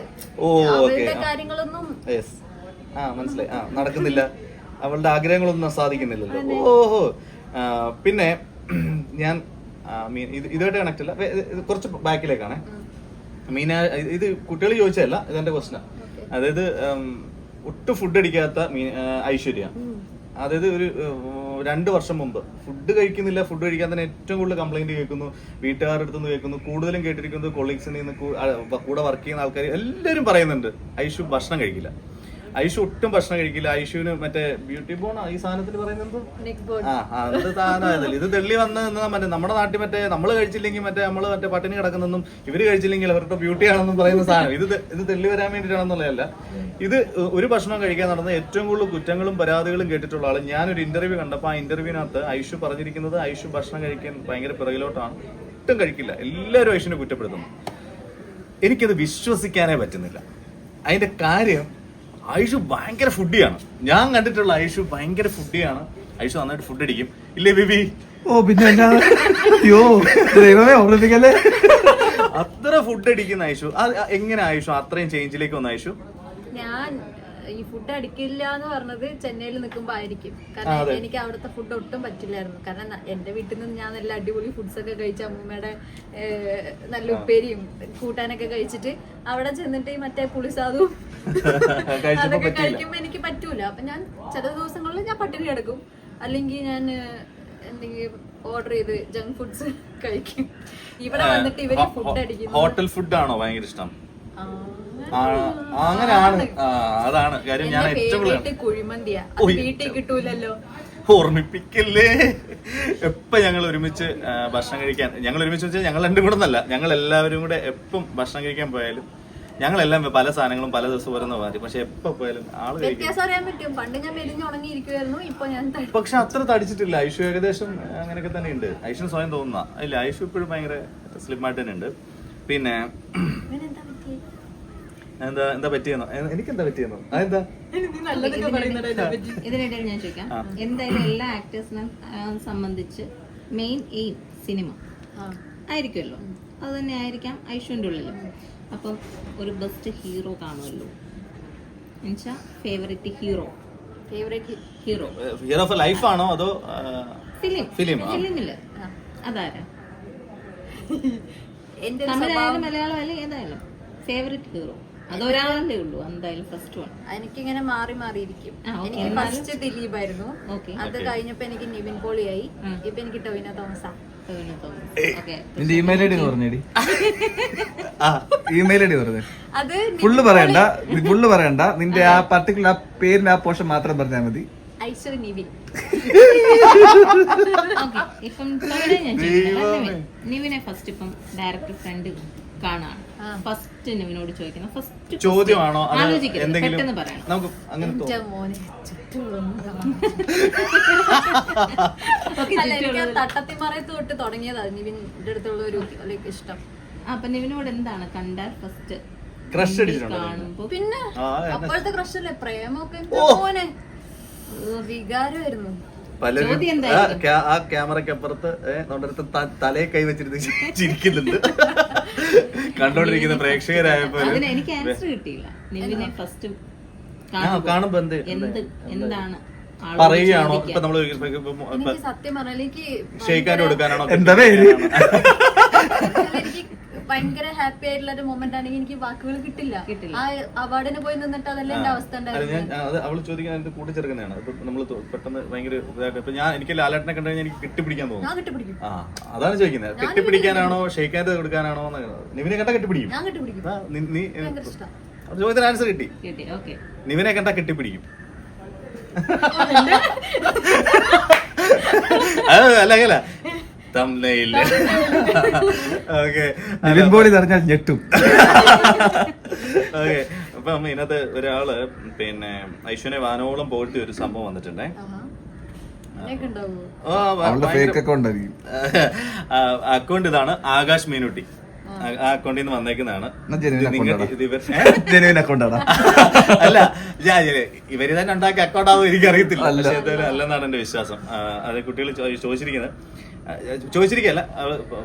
കാര്യങ്ങളൊന്നും മനസ്സിലായി, നടക്കുന്നില്ല, അവളുടെ ആഗ്രഹങ്ങളൊന്നും സാധിക്കുന്നില്ലല്ലോ. ഓഹോ. പിന്നെ ഞാൻ ഇതുമായിട്ട് കണക്ട് അല്ല, കുറച്ച് ബാക്കിലേക്കാണ്. ഇത് കുട്ടികൾ ചോദിച്ചതല്ല, ഇതെന്റെ ക്വസ്റ്റ്യനാണ്. അതായത് ഒട്ടും ഫുഡ് അടിക്കാത്ത ഐശ്വര്യ, അതായത് ഒരു 2 വർഷം മുമ്പ് ഫുഡ് കഴിക്കുന്നില്ല, ഫുഡ് കഴിക്കാൻ തന്നെ ഏറ്റവും കൂടുതൽ കംപ്ലൈന്റ് കേൾക്കുന്നു, വീട്ടുകാരുടെ അടുത്തുനിന്ന് കേൾക്കുന്നു, കൂടുതലും കേട്ടിരിക്കുന്നത് കൊളീഗ്സിൽ നിന്ന്, കൂടെ വർക്ക് ചെയ്യുന്ന ആൾക്കാർ എല്ലാവരും പറയുന്നുണ്ട് ഐഷു ഭക്ഷണം കഴിക്കില്ല, ഐഷു ഒട്ടും ഭക്ഷണം കഴിക്കില്ല. ഐഷുവിന് മറ്റേ ബ്യൂട്ടി ബോൺ ഈ സാധനത്തിന് പറയുന്നത് അത് സാധനം. ഇത് തെള്ളി വന്ന് മറ്റേ നമ്മുടെ നാട്ടിൽ മറ്റേ നമ്മൾ കഴിച്ചില്ലെങ്കിൽ നമ്മള് പട്ടിണി കിടക്കുന്നതും ഇവര് കഴിച്ചില്ലെങ്കിൽ അവരുടെ ബ്യൂട്ടി ആണെന്നും പറയുന്ന സാധനം. ഇത് തെള്ളി വരാൻ വേണ്ടിയിട്ടാണെന്നുള്ളതല്ല. ഇത് ഒരു ഭക്ഷണം കഴിക്കാൻ നടന്ന ഏറ്റവും കൂടുതൽ കുറ്റങ്ങളും പരാതികളും കേട്ടിട്ടുള്ള ആള്. ഞാനൊരു ഇന്റർവ്യൂ കണ്ടപ്പോൾ ആ ഇന്റർവ്യൂവിനകത്ത് ഐഷു പറഞ്ഞിരിക്കുന്നത് ഐഷു ഭക്ഷണം കഴിക്കാൻ ഭയങ്കര പിറകിലോട്ടാണ്, ഒട്ടും കഴിക്കില്ല. എല്ലാവരും ഐഷുവിനെ കുറ്റപ്പെടുത്തുന്നു. എനിക്കത് വിശ്വസിക്കാനേ പറ്റുന്നില്ല. അതിന്റെ കാര്യം ഐഷു ഭയങ്കര ഫുഡിയാണ്. ഞാൻ കണ്ടിട്ടുള്ള ഐഷു ഭയങ്കര ഫുഡിയാണ്. ഐഷു നന്നായിട്ട് ഫുഡ് അടിക്കും, ഇല്ലേ ബേബി? ഓ പിന്നെ അത്ര ഫുഡ് അടിക്കുന്ന ഐഷു. എങ്ങനെ ഐഷു അത്രയും ചേഞ്ചിലേക്ക് വന്ന ഐഷു? ഞാൻ ഈ ഫുഡ് അടിക്കില്ല എന്ന് പറഞ്ഞത് ചെന്നൈയിൽ നിൽക്കുമ്പോ ആയിരിക്കും. കാരണം എനിക്ക് അവിടുത്തെ ഫുഡ് ഒട്ടും പറ്റില്ലായിരുന്നു. കാരണം എന്റെ വീട്ടിൽ നിന്ന് ഞാൻ നല്ല അടിപൊളി ഫുഡ്സ് ഒക്കെ കഴിച്ച അമ്മൂമ്മയുടെ നല്ല ഉപ്പേരിയും കൂട്ടാനൊക്കെ കഴിച്ചിട്ട് അവിടെ ചെന്നിട്ട് മറ്റേ പുളിസാദവും അതൊക്കെ കഴിക്കുമ്പോ എനിക്ക് പറ്റൂല. അപ്പൊ ഞാൻ ചില ദിവസങ്ങളിൽ ഞാൻ പട്ടിണി കിടക്കും, അല്ലെങ്കിൽ ഞാൻ എന്തെങ്കിലും ഓർഡർ ചെയ്ത് ജങ്ക് ഫുഡ്സ് കഴിക്കും. ഇവിടെ വന്നിട്ട് ഇവര് ഫുഡ് അടിക്കും. ഹോട്ടൽ ഫുഡ് ആണോ ഭയങ്കര ഇഷ്ടം? അങ്ങനെയാണ്, അതാണ് കാര്യം. ഞാൻ ഏറ്റവും കുഴിമന്തിയാ വീട്ടിൽ കിട്ടൂലല്ലോ. ഓർമ്മിപ്പിക്കല്ലേ. എപ്പം ഞങ്ങൾ ഒരുമിച്ച് ഭക്ഷണം കഴിക്കാൻ, ഞങ്ങൾ ഒരുമിച്ച് വെച്ചാൽ ഞങ്ങൾ രണ്ടും കൂടെ ഒന്നല്ല, ഞങ്ങൾ എല്ലാവരും കൂടെ എപ്പം ഭക്ഷണം കഴിക്കാൻ പോയാലും ഞങ്ങളെല്ലാം പല സാധനങ്ങളും പല ദിവസം ഓരോന്ന് മാറ്റി. പക്ഷെ എപ്പോ പോയാലും ആള് വ്യത്യാസം അറിയാൻ പറ്റും. പണ്ട് ഞാൻ മെലിഞ്ഞുണങ്ങിയിരിക്കുവായിരുന്നു, ഇപ്പൊ ഞാൻ പക്ഷെ അത്ര തടിച്ചിട്ടില്ല. ഐഷു ഏകദേശം അങ്ങനെയൊക്കെ തന്നെ ഉണ്ട്. ഐഷു സ്വയം തോന്നുന്ന ഇല്ല, ഐഷു ഇപ്പോഴും ഭയങ്കര സ്ലിം ആയിട്ട് തന്നെ ഉണ്ട്. പിന്നെ എന്താ പറ്റിയെന്നോ, എനിക്കെന്താ പറ്റിയെന്നോ, അതെന്താ ഇതിനിടയിൽ ഞാൻ ചോദിക്കാം. എന്തായാലും എല്ലാ ആക്ടേഴ്സിനെ സംബന്ധിച്ച് മെയിൻ എയിം സിനിമ ആയിരിക്കുമല്ലോ, അത് തന്നെ ആയിരിക്കാം ഐഷുവിൻ്റെ ഉള്ളിൽ. അപ്പം ഒരു ബെസ്റ്റ് ഹീറോ കാണുമല്ലോ, എന്നുവെച്ചാ ഫേവറേറ്റ് ഹീറോ ഓഫ് ലൈഫ് ആണോ അതോ ഫിലിമില് അതാരാ? തമിഴായാലും മലയാളം ആയാലും ഏതായാലും ഫേവറേറ്റ് ഹീറോ അതൊരാളല്ലേ ഉള്ളൂ എന്തായാലും. ഫസ്റ്റ് വൺ എനിക്കിങ്ങനെ മാറിയിരിക്കും. എനിക്ക് ഫസ്റ്റ് ദിലീപായിരുന്നു, അത് കഴിഞ്ഞപ്പോ എനിക്ക് നിവിൻ പോളിയായി, ഇപ്പൊ എനിക്ക് ടൊവിനോ തോമസാ. നിന്റെ ഇമെയിൽ ഐ ഡി പറഞ്ഞേടി. ഇമെയിൽ ഐ ഡി പറഞ്ഞേ. അത് ഫുള്ള് പറയണ്ട, നിന്റെ ആ പർട്ടിക്കുലർ ആ പേരിന്റെ ആ പോർഷൻ മാത്രം പറഞ്ഞാൽ മതി. ഐശ്വര്യ നിവിൻ. ഇപ്പം നിവിനെ ഫസ്റ്റ് ഇപ്പം ഡയറക്ടർ ഫ്രണ്ട് കാണാണ്. ഫസ്റ്റ് നിവിനോട് ചോദിക്കണം, ഫസ്റ്റ് ചോദ്യമാണോ പെട്ടെന്ന് പറയണം. നമുക്ക് അങ്ങനെ തട്ടത്തിമറയത്ത് തൊട്ട് തുടങ്ങിയതാണ് നിവിന്റെ അടുത്തുള്ള ഒരു ഇഷ്ടം. അപ്പൊ നിവിനോട് എന്താണ് കണ്ടാൽ ഫസ്റ്റ് ക്രഷ് അടിച്ചിട്ടുണ്ടോ? കാണുമ്പോ പിന്നെ അപ്പോഴത്തെ ക്രഷ് അല്ലേ, പ്രേമൊക്കെ മോനെ വികാരമായിരുന്നു. പലരും ആ ക്യാമറയ്ക്ക് അപ്പുറത്ത് നമ്മുടെ അടുത്ത് തലയെ കൈ വെച്ചിരുന്ന് ചിരിക്കുന്നുണ്ട്. കണ്ടോണ്ടിരിക്കുന്ന പ്രേക്ഷകരായപ്പോ എനിക്ക് ആൻസർ കിട്ടിയില്ല. നിവിനെ ഫസ്റ്റ് കാണുമ്പോ എന്താണ് പറയുകയാണോ ഇപ്പൊ നമ്മള് എനിക്ക് സത്യം പറഞ്ഞാൽ എനിക്ക് ഷെയ്ക്കാൻ്റെ കൊടുക്കാനാണോ എന്താ പേര്? എനിക്ക് ഭയങ്കര ഹാപ്പി ആയിട്ടുള്ള ഒരു മൊമെന്റ് ആണെങ്കിൽ എനിക്ക് വാക്കുകൾ കിട്ടില്ല. ആ അവാർഡിന് പോയി നിന്നിട്ട് അതല്ല എന്റെ അവസ്ഥ ഉണ്ടായിരുന്നു. അവള് ചോദിക്കാൻ എന്റെ കൂട്ടിച്ചെറുക്കുന്നതാണ്. ഇപ്പൊ നമ്മള് പെട്ടെന്ന് ഭയങ്കര ഇതായിട്ട് ഇപ്പൊ എനിക്ക് ലാലേട്ടനെ കണ്ടു കഴിഞ്ഞാൽ എനിക്ക് കെട്ടിപ്പിടിക്കാൻ തോന്നും. ഞാൻ കെട്ടിപ്പിടിക്കും. അതാണ് ചോദിക്കുന്നത്, കെട്ടിപ്പിടിക്കാനാണോ ഷെയ്ക്കാൻ്റെ കൊടുക്കാനാണോ? നിവിനെ കണ്ടാ കെട്ടിപ്പിടിക്കും. ഞാൻ കെട്ടിപ്പിടിക്കും. നീ ചോദ്യത്തിന് ആൻസർ കിട്ടി. നിവിനെ കണ്ടാ കെട്ടിപ്പിടിക്കും. അല്ല പറഞ്ഞാൽ ഞെട്ടും. ഓക്കെ, അപ്പം ഇതിനകത്ത് ഒരാള് പിന്നെ ഐശ്വര്യ വാനോളം പോയിട്ട് ഒരു സംഭവം വന്നിട്ടുണ്ടേ. അക്കൗണ്ട് ഇതാണ്, ആകാശ് മീനുട്ടി. ആ അക്കൗണ്ടിൽ നിന്ന് വന്നേക്കുന്നതാണ്. അല്ല, ഇവര് തന്നെ ഉണ്ടാക്കിയ അക്കൗണ്ടാവും എനിക്കറിയത്തില്ല, പക്ഷെ എന്തായാലും അല്ലെന്നാണ് എന്റെ വിശ്വാസം. അത് കുട്ടികൾ ചോദിച്ചിരിക്കുകയല്ല,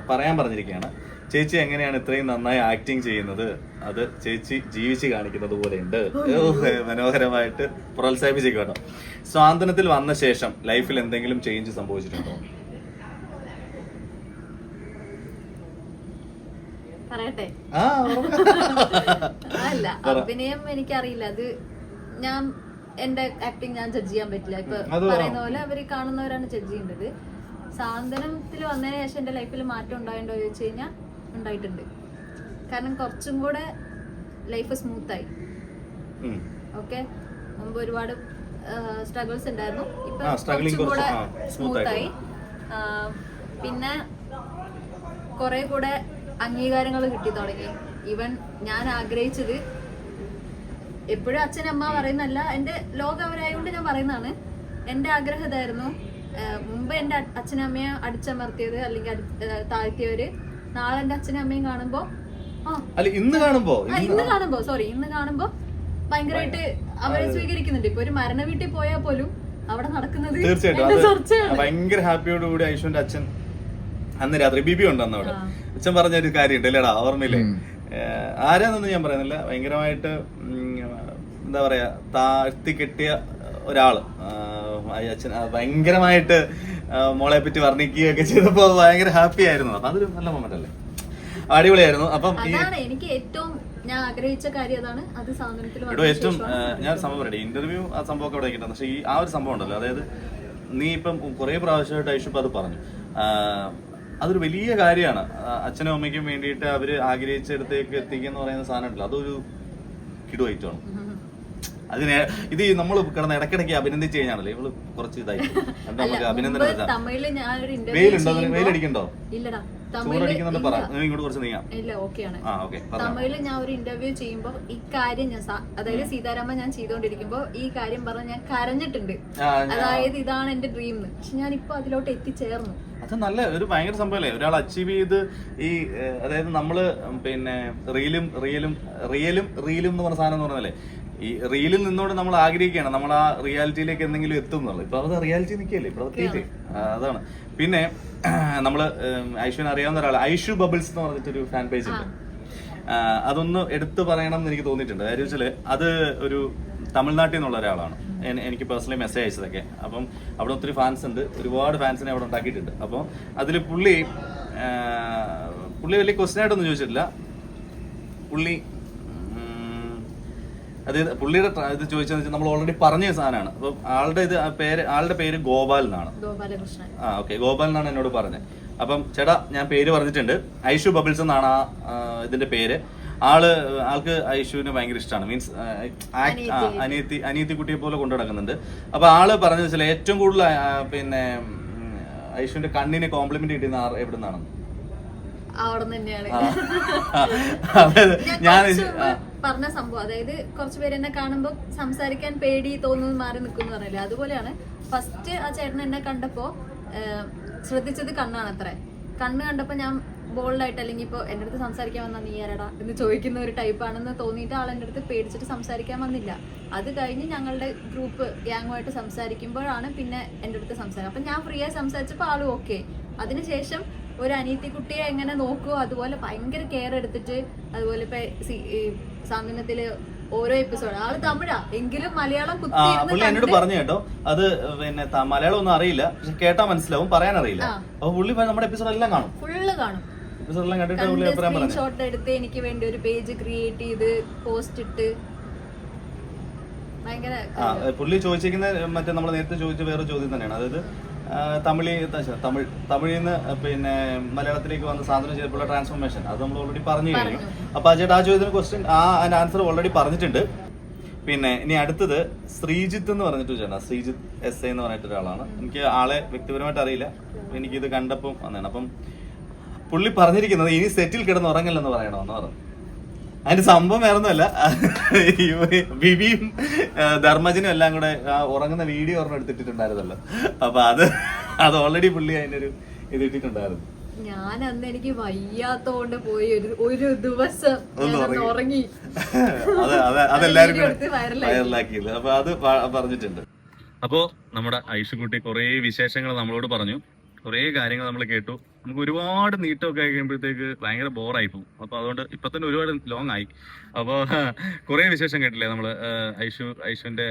പറയാൻ പറഞ്ഞിരിക്കുകയാണ്. ചേച്ചി എങ്ങനെയാണ് ഇത്രയും നന്നായി ആക്ടിങ് ചെയ്യുന്നത്? അത് ചേച്ചി ജീവിച്ച് കാണിക്കുന്നത് പോലെ ഉണ്ട്. മനോഹരമായിട്ട് പ്രോത്സാഹിപ്പിച്ചേക്കട്ടോ. സ്വാതന്ത്ര്യത്തിൽ വന്ന ശേഷം ലൈഫിൽ എന്തെങ്കിലും ചേഞ്ച് സംഭവിച്ചിട്ടുണ്ടോ? പറയട്ടെ? അല്ല, അഭിനയം എനിക്കറിയില്ല. അത് ഞാൻ എന്റെ ആക്ടിങ് ഞാൻ ജഡ്ജ് ചെയ്യാൻ പറ്റില്ല. ഇപ്പൊ പറയുന്ന പോലെ അവര് കാണുന്നവരാണ് ജഡ്ജ് ചെയ്യേണ്ടത്. സാന്ത്വനത്തിൽ വന്നതിന് ശേഷം എന്റെ ലൈഫിൽ മാറ്റം ഉണ്ടായിട്ടുണ്ടോ ചോദിച്ചു കഴിഞ്ഞാൽ ഉണ്ടായിട്ടുണ്ട്. കാരണം കുറച്ചും കൂടെ ലൈഫ് സ്മൂത്തായി. ഓക്കെ, മുമ്പ് ഒരുപാട് സ്ട്രഗിൾസ് ഉണ്ടായിരുന്നു. ഇപ്പൊ കുറച്ചും കൂടെ സ്മൂത്തായി. പിന്നെ കുറെ കൂടെ അംഗീകാരങ്ങൾ കിട്ടി തുടങ്ങി. ഈവൻ ഞാൻ ആഗ്രഹിച്ചത്, എപ്പോഴും അച്ഛനമ്മ പറയുന്നല്ല, എന്റെ ലോകം അവരായതുകൊണ്ട് ഞാൻ പറയുന്നതാണ്. എന്റെ ആഗ്രഹം ഇതായിരുന്നു. മുമ്പ് എന്റെ അച്ഛനമ്മയെ അടിച്ചമർത്തിയത് അല്ലെങ്കിൽ താഴ്ത്തിയവര് നാളെ എന്റെ അച്ഛനും അമ്മയും കാണുമ്പോ ഇന്ന് കാണുമ്പോ ഭയങ്കരമായിട്ട് അവരെ സ്വീകരിക്കുന്നുണ്ട്. ഇപ്പൊ ഒരു മരണ വീട്ടിൽ പോയാൽ പോലും അവിടെ നടക്കുന്നത് തീർച്ചയായിട്ടും ഭയങ്കര ഹാപ്പിയോടുകൂടി ഐശ്വര്യ അച്ഛൻ അന്ന് രാത്രി ബിബി ഉണ്ടെന്ന് അവിടെ അച്ഛൻ പറഞ്ഞൊരു കാര്യമുണ്ട് അല്ലേടാ, ഓർമ്മയില്ലേ? ആരാന്നൊന്നും ഞാൻ പറയുന്നില്ല, ഭയങ്കരമായിട്ട് എന്താ പറയാ താഴ്ത്തി കെട്ടിയ ഒരാള് അച്ഛൻ ഭയങ്കരമായിട്ട് മോളെ പറ്റി വർണ്ണിക്കുകയൊക്കെ ചെയ്തപ്പോ ഭയങ്കര ഹാപ്പി ആയിരുന്നു. അപ്പൊ അതൊരു നല്ല മൊമെന്റ് അല്ലേ, അടിപൊളിയായിരുന്നു. അപ്പം എനിക്ക് ഏറ്റവും ഞാൻ ആഗ്രഹിച്ച കാര്യം അതാണ്. അത് ഇവിടെ ഏറ്റവും ഞാൻ സംഭവം പറയട്ടെ, ഇന്റർവ്യൂ ആ സംഭവം ഒക്കെ അവിടെ കിട്ടുന്നത്. പക്ഷെ ഈ ആ ഒരു സംഭവം ഉണ്ടല്ലോ, അതായത് നീ ഇപ്പം കുറെ പ്രാവശ്യമായിട്ട് ഐഷുപ്പ് അത് പറഞ്ഞു, അതൊരു വലിയ കാര്യമാണ്. അച്ഛനും അമ്മയ്ക്കും വേണ്ടിയിട്ട് അവര് ആഗ്രഹിച്ചെടുത്തേക്ക് എത്തിക്കുന്ന പറയുന്ന സാധനം ഉണ്ടല്ലോ, അതൊരു കിടുവൈറ്റാണ്. അതിനെ ഇത് നമ്മൾ കിടന്ന് ഇടയ്ക്കിടയ്ക്ക് അഭിനന്ദിച്ച് കഴിഞ്ഞാണല്ലോ ഇവള് കുറച്ച് ഇതായി നമുക്ക് അഭിനന്ദനം. വെയിലടിക്കണ്ടോ? ചൂടടിക്കുന്നുണ്ട്, പറ. ഇങ്ങോട്ട് കുറച്ച് നീങ്ങാം. തമിഴില് ഞാൻ ഒരു ഇന്റർവ്യൂ ചെയ്യുമ്പോ ഈ കാര്യം ഞാൻ അതായത് സീതാരാമൻ ഞാൻ ചെയ്തോണ്ടിരിക്കുമ്പോ ഈ കാര്യം പറഞ്ഞ് ഞാൻ കരഞ്ഞിട്ടുണ്ട്. അതായത് ഇതാണ് എന്റെ ഡ്രീം. പക്ഷെ ഞാൻ ഇപ്പൊ അതിലോട്ട് എത്തിച്ചേർന്നു. അത് നല്ല ഒരു ഭയങ്കര സംഭവല്ലേ, ഒരാൾ അച്ചീവ് ചെയ്ത് ഈ അതായത് നമ്മള് പിന്നെ റീലും എന്ന് പറഞ്ഞ സാധനം എന്ന് പറഞ്ഞല്ലേ, ഈ റീലിൽ നിന്നോട് നമ്മൾ ആഗ്രഹിക്കുകയാണ് നമ്മൾ ആ റിയാലിറ്റിയിലേക്ക് എന്തെങ്കിലും എത്തും എന്നുള്ളത്. ഇപ്പൊ അത് റിയാലിറ്റി നിൽക്കുകയല്ലേ ഇപ്പൊ എത്തിയിട്ട്, അതാണ്. പിന്നെ നമ്മള് ഐശ്വര്യ അറിയാവുന്ന ഒരാൾ ഐഷു ബബിൾസ് എന്ന് പറഞ്ഞിട്ടൊരു ഫാൻ പേജ് ഉണ്ട്. അതൊന്ന് എടുത്തു പറയണം എന്ന് എനിക്ക് തോന്നിയിട്ടുണ്ട്. കാര്യം വെച്ചാല് അത് ഒരു തമിഴ്നാട്ടിൽ നിന്നുള്ള ഒരാളാണ് എനിക്ക് പേഴ്സണലി മെസ്സേജ് അയച്ചതൊക്കെ. അപ്പം അവിടെ ഒത്തിരി ഫാൻസ് ഉണ്ട്, ഒരുപാട് ഫാൻസിനെ അവിടെ ഉണ്ടാക്കിയിട്ടുണ്ട്. അപ്പോൾ അതിൽ പുള്ളി വലിയ ക്വസ്റ്റ്യൻ ആയിട്ടൊന്നും ചോദിച്ചിട്ടില്ല. പുള്ളിയുടെ ഇത് ചോദിച്ചതെന്ന് വെച്ചാൽ നമ്മൾ ഓൾറെഡി പറഞ്ഞ സാധനമാണ്. അപ്പം ആളുടെ പേര് ഗോപാൽ എന്നാണ്. ഓക്കെ, ഗോപാൽ എന്നാണ് എന്നോട് പറഞ്ഞത്. അപ്പം ചേട്ടാ ഞാൻ പേര് പറഞ്ഞിട്ടുണ്ട്, ഐഷു ബബിൾസ് എന്നാണ് ഇതിന്റെ പേര്. ആൾക്ക് ഐഷുവിനെ ഭയങ്കര ഇഷ്ടമാണ്. മീൻസ് അനിയത്തി കുട്ടിയെ പോലെ കൊണ്ടു നടക്കുന്നുണ്ട്. അപ്പൊ ആള് പറഞ്ഞത് വെച്ചാൽ ഏറ്റവും കൂടുതൽ പിന്നെ ഐഷുവിന്റെ കണ്ണിന് കോംപ്ലിമെന്റ് കിട്ടിയ എവിടെ നിന്നാണ്? ഞാൻ പറഞ്ഞ സംഭവം, അതായത് കുറച്ചുപേര് എന്നെ കാണുമ്പോ സംസാരിക്കാൻ പേടി തോന്നുന്നു, മാറി നിൽക്കുന്നു പറഞ്ഞില്ലേ, അതുപോലെയാണ്. ഫസ്റ്റ് ആ ചേട്ടൻ എന്നെ കണ്ടപ്പോ ശ്രദ്ധിച്ചത് കണ്ണാണ് അത്രേ. കണ്ണ് കണ്ടപ്പോ ഞാൻ ബോൾഡായിട്ട്, അല്ലെങ്കിൽ ഇപ്പൊ എന്റെ അടുത്ത് സംസാരിക്കാൻ വന്നാൽ നീ ആരടാ എന്ന് ചോദിക്കുന്ന ഒരു ടൈപ്പാണെന്ന് തോന്നിയിട്ട് ആൾ എന്റെ അടുത്ത് പേടിച്ചിട്ട് സംസാരിക്കാൻ വന്നില്ല. അത് കഴിഞ്ഞ് ഞങ്ങളുടെ ഗ്രൂപ്പ് ഗ്യാങ്ങുമായിട്ട് സംസാരിക്കുമ്പോഴാണ് പിന്നെ എന്റെ അടുത്ത് സംസാരിക്കും. അപ്പൊ ഞാൻ ഫ്രീ ആയി സംസാരിച്ചപ്പോൾ ആളും ഓക്കെ. അതിനുശേഷം ഒരു അനിയത്തി കുട്ടിയെ എങ്ങനെ നോക്കുമോ അതുപോലെ ഭയങ്കര കെയർ എടുത്തിട്ട്, അതുപോലെ ഇപ്പൊ സാന്ത്വനത്തില് ഓരോ എപ്പിസോഡ്. ആള് തമിഴാ എങ്കിലും മലയാളം പുള്ളി എന്നോട് പറഞ്ഞു കേട്ടോ, അത് പിന്നെ മലയാളം ഒന്നും അറിയില്ല, പക്ഷെ കേട്ടാ മനസ്സിലാവും, പറയാൻ അറിയില്ല. അപ്പൊ പുള്ളി നമ്മുടെ എപ്പിസോഡ് എല്ലാം കാണും, ഫുള്ള് കാണും. എപ്പിസോഡെല്ലാം കണ്ടിട്ട് പുള്ളി അഭിപ്രായം പറഞ്ഞു. സ്ക്രീൻഷോട്ട് എടുത്ത് എനിക്ക് വേണ്ടി ഒരു പേജ് ക്രിയേറ്റ് ചെയ്ത് പോസ്റ്റ് ഇട്ട് ഭയങ്കര. പുള്ളി ചോദിച്ചിരിക്കുന്ന മറ്റേ നമ്മൾ നേരത്തെ ചോദിച്ച വേറെ ചോദ്യം തന്നെയാണ്. അതായത് തമിഴിൽ നിന്ന് പിന്നെ മലയാളത്തിലേക്ക് വന്ന് സാധനം ചെയ്തപ്പോൾ ട്രാൻസ്ഫോർമേഷൻ, അത് നമ്മൾ ഓൾറെഡി പറഞ്ഞു കഴിഞ്ഞു. അപ്പൊ അജേട്ട് ആ ചോദ്യത്തിന് ക്വസ്റ്റ്യൻ അതിന്റെ ആൻസർ ഓൾറെഡി പറഞ്ഞിട്ടുണ്ട്. പിന്നെ ഇനി അടുത്തത് ശ്രീജിത്ത് എന്ന് പറഞ്ഞിട്ട് ചേട്ടാ, ശ്രീജിത്ത് എസ് എന്ന് പറഞ്ഞിട്ട് ഒരാളാണ്. എനിക്ക് ആളെ വ്യക്തിപരമായിട്ട് അറിയില്ല, എനിക്കിത് കണ്ടപ്പം വന്നതാണ്. അപ്പം പുള്ളി പറഞ്ഞിരിക്കുന്നത് ഇനി സെറ്റിൽ കിടന്ന് ഉറങ്ങില്ലെന്ന് പറയണമെന്ന് പറഞ്ഞു. അതിന്റെ സംഭവം വേറൊന്നുമല്ല, ബിബിയും ധർമ്മജനും എല്ലാം കൂടെ ഉറങ്ങുന്ന വീഡിയോ ഒരെണ്ണം എടുത്തിട്ടുണ്ടായിരുന്നല്ലോ. അപ്പൊ അത് ഓൾറെഡി പുള്ളി അതിനൊരു ഇത് ഇട്ടിട്ടുണ്ടായിരുന്നു. ഞാൻ അന്ന് എനിക്ക് വയ്യാത്തോണ്ട് പോയി ഒരു ദിവസം ഉറങ്ങി. അതെല്ലാരും വൈറലാക്കിയത്. അപ്പൊ അത് പറഞ്ഞിട്ടുണ്ട്. അപ്പോ നമ്മുടെ ഐഷുകുട്ടി കുറെ വിശേഷങ്ങൾ നമ്മളോട് പറഞ്ഞു, കുറെ കാര്യങ്ങൾ നമ്മൾ കേട്ടു. നമുക്ക് ഒരുപാട് നീട്ടമൊക്കെ കഴിയുമ്പോഴത്തേക്ക് ഭയങ്കര ബോറായി പോകും. അപ്പൊ അതുകൊണ്ട് ഇപ്പൊ തന്നെ ഒരുപാട് ലോങ് ആയി. അപ്പോൾ കുറെ വിശേഷം കേട്ടില്ലേ നമ്മള്. ഐഷുവിന്റെ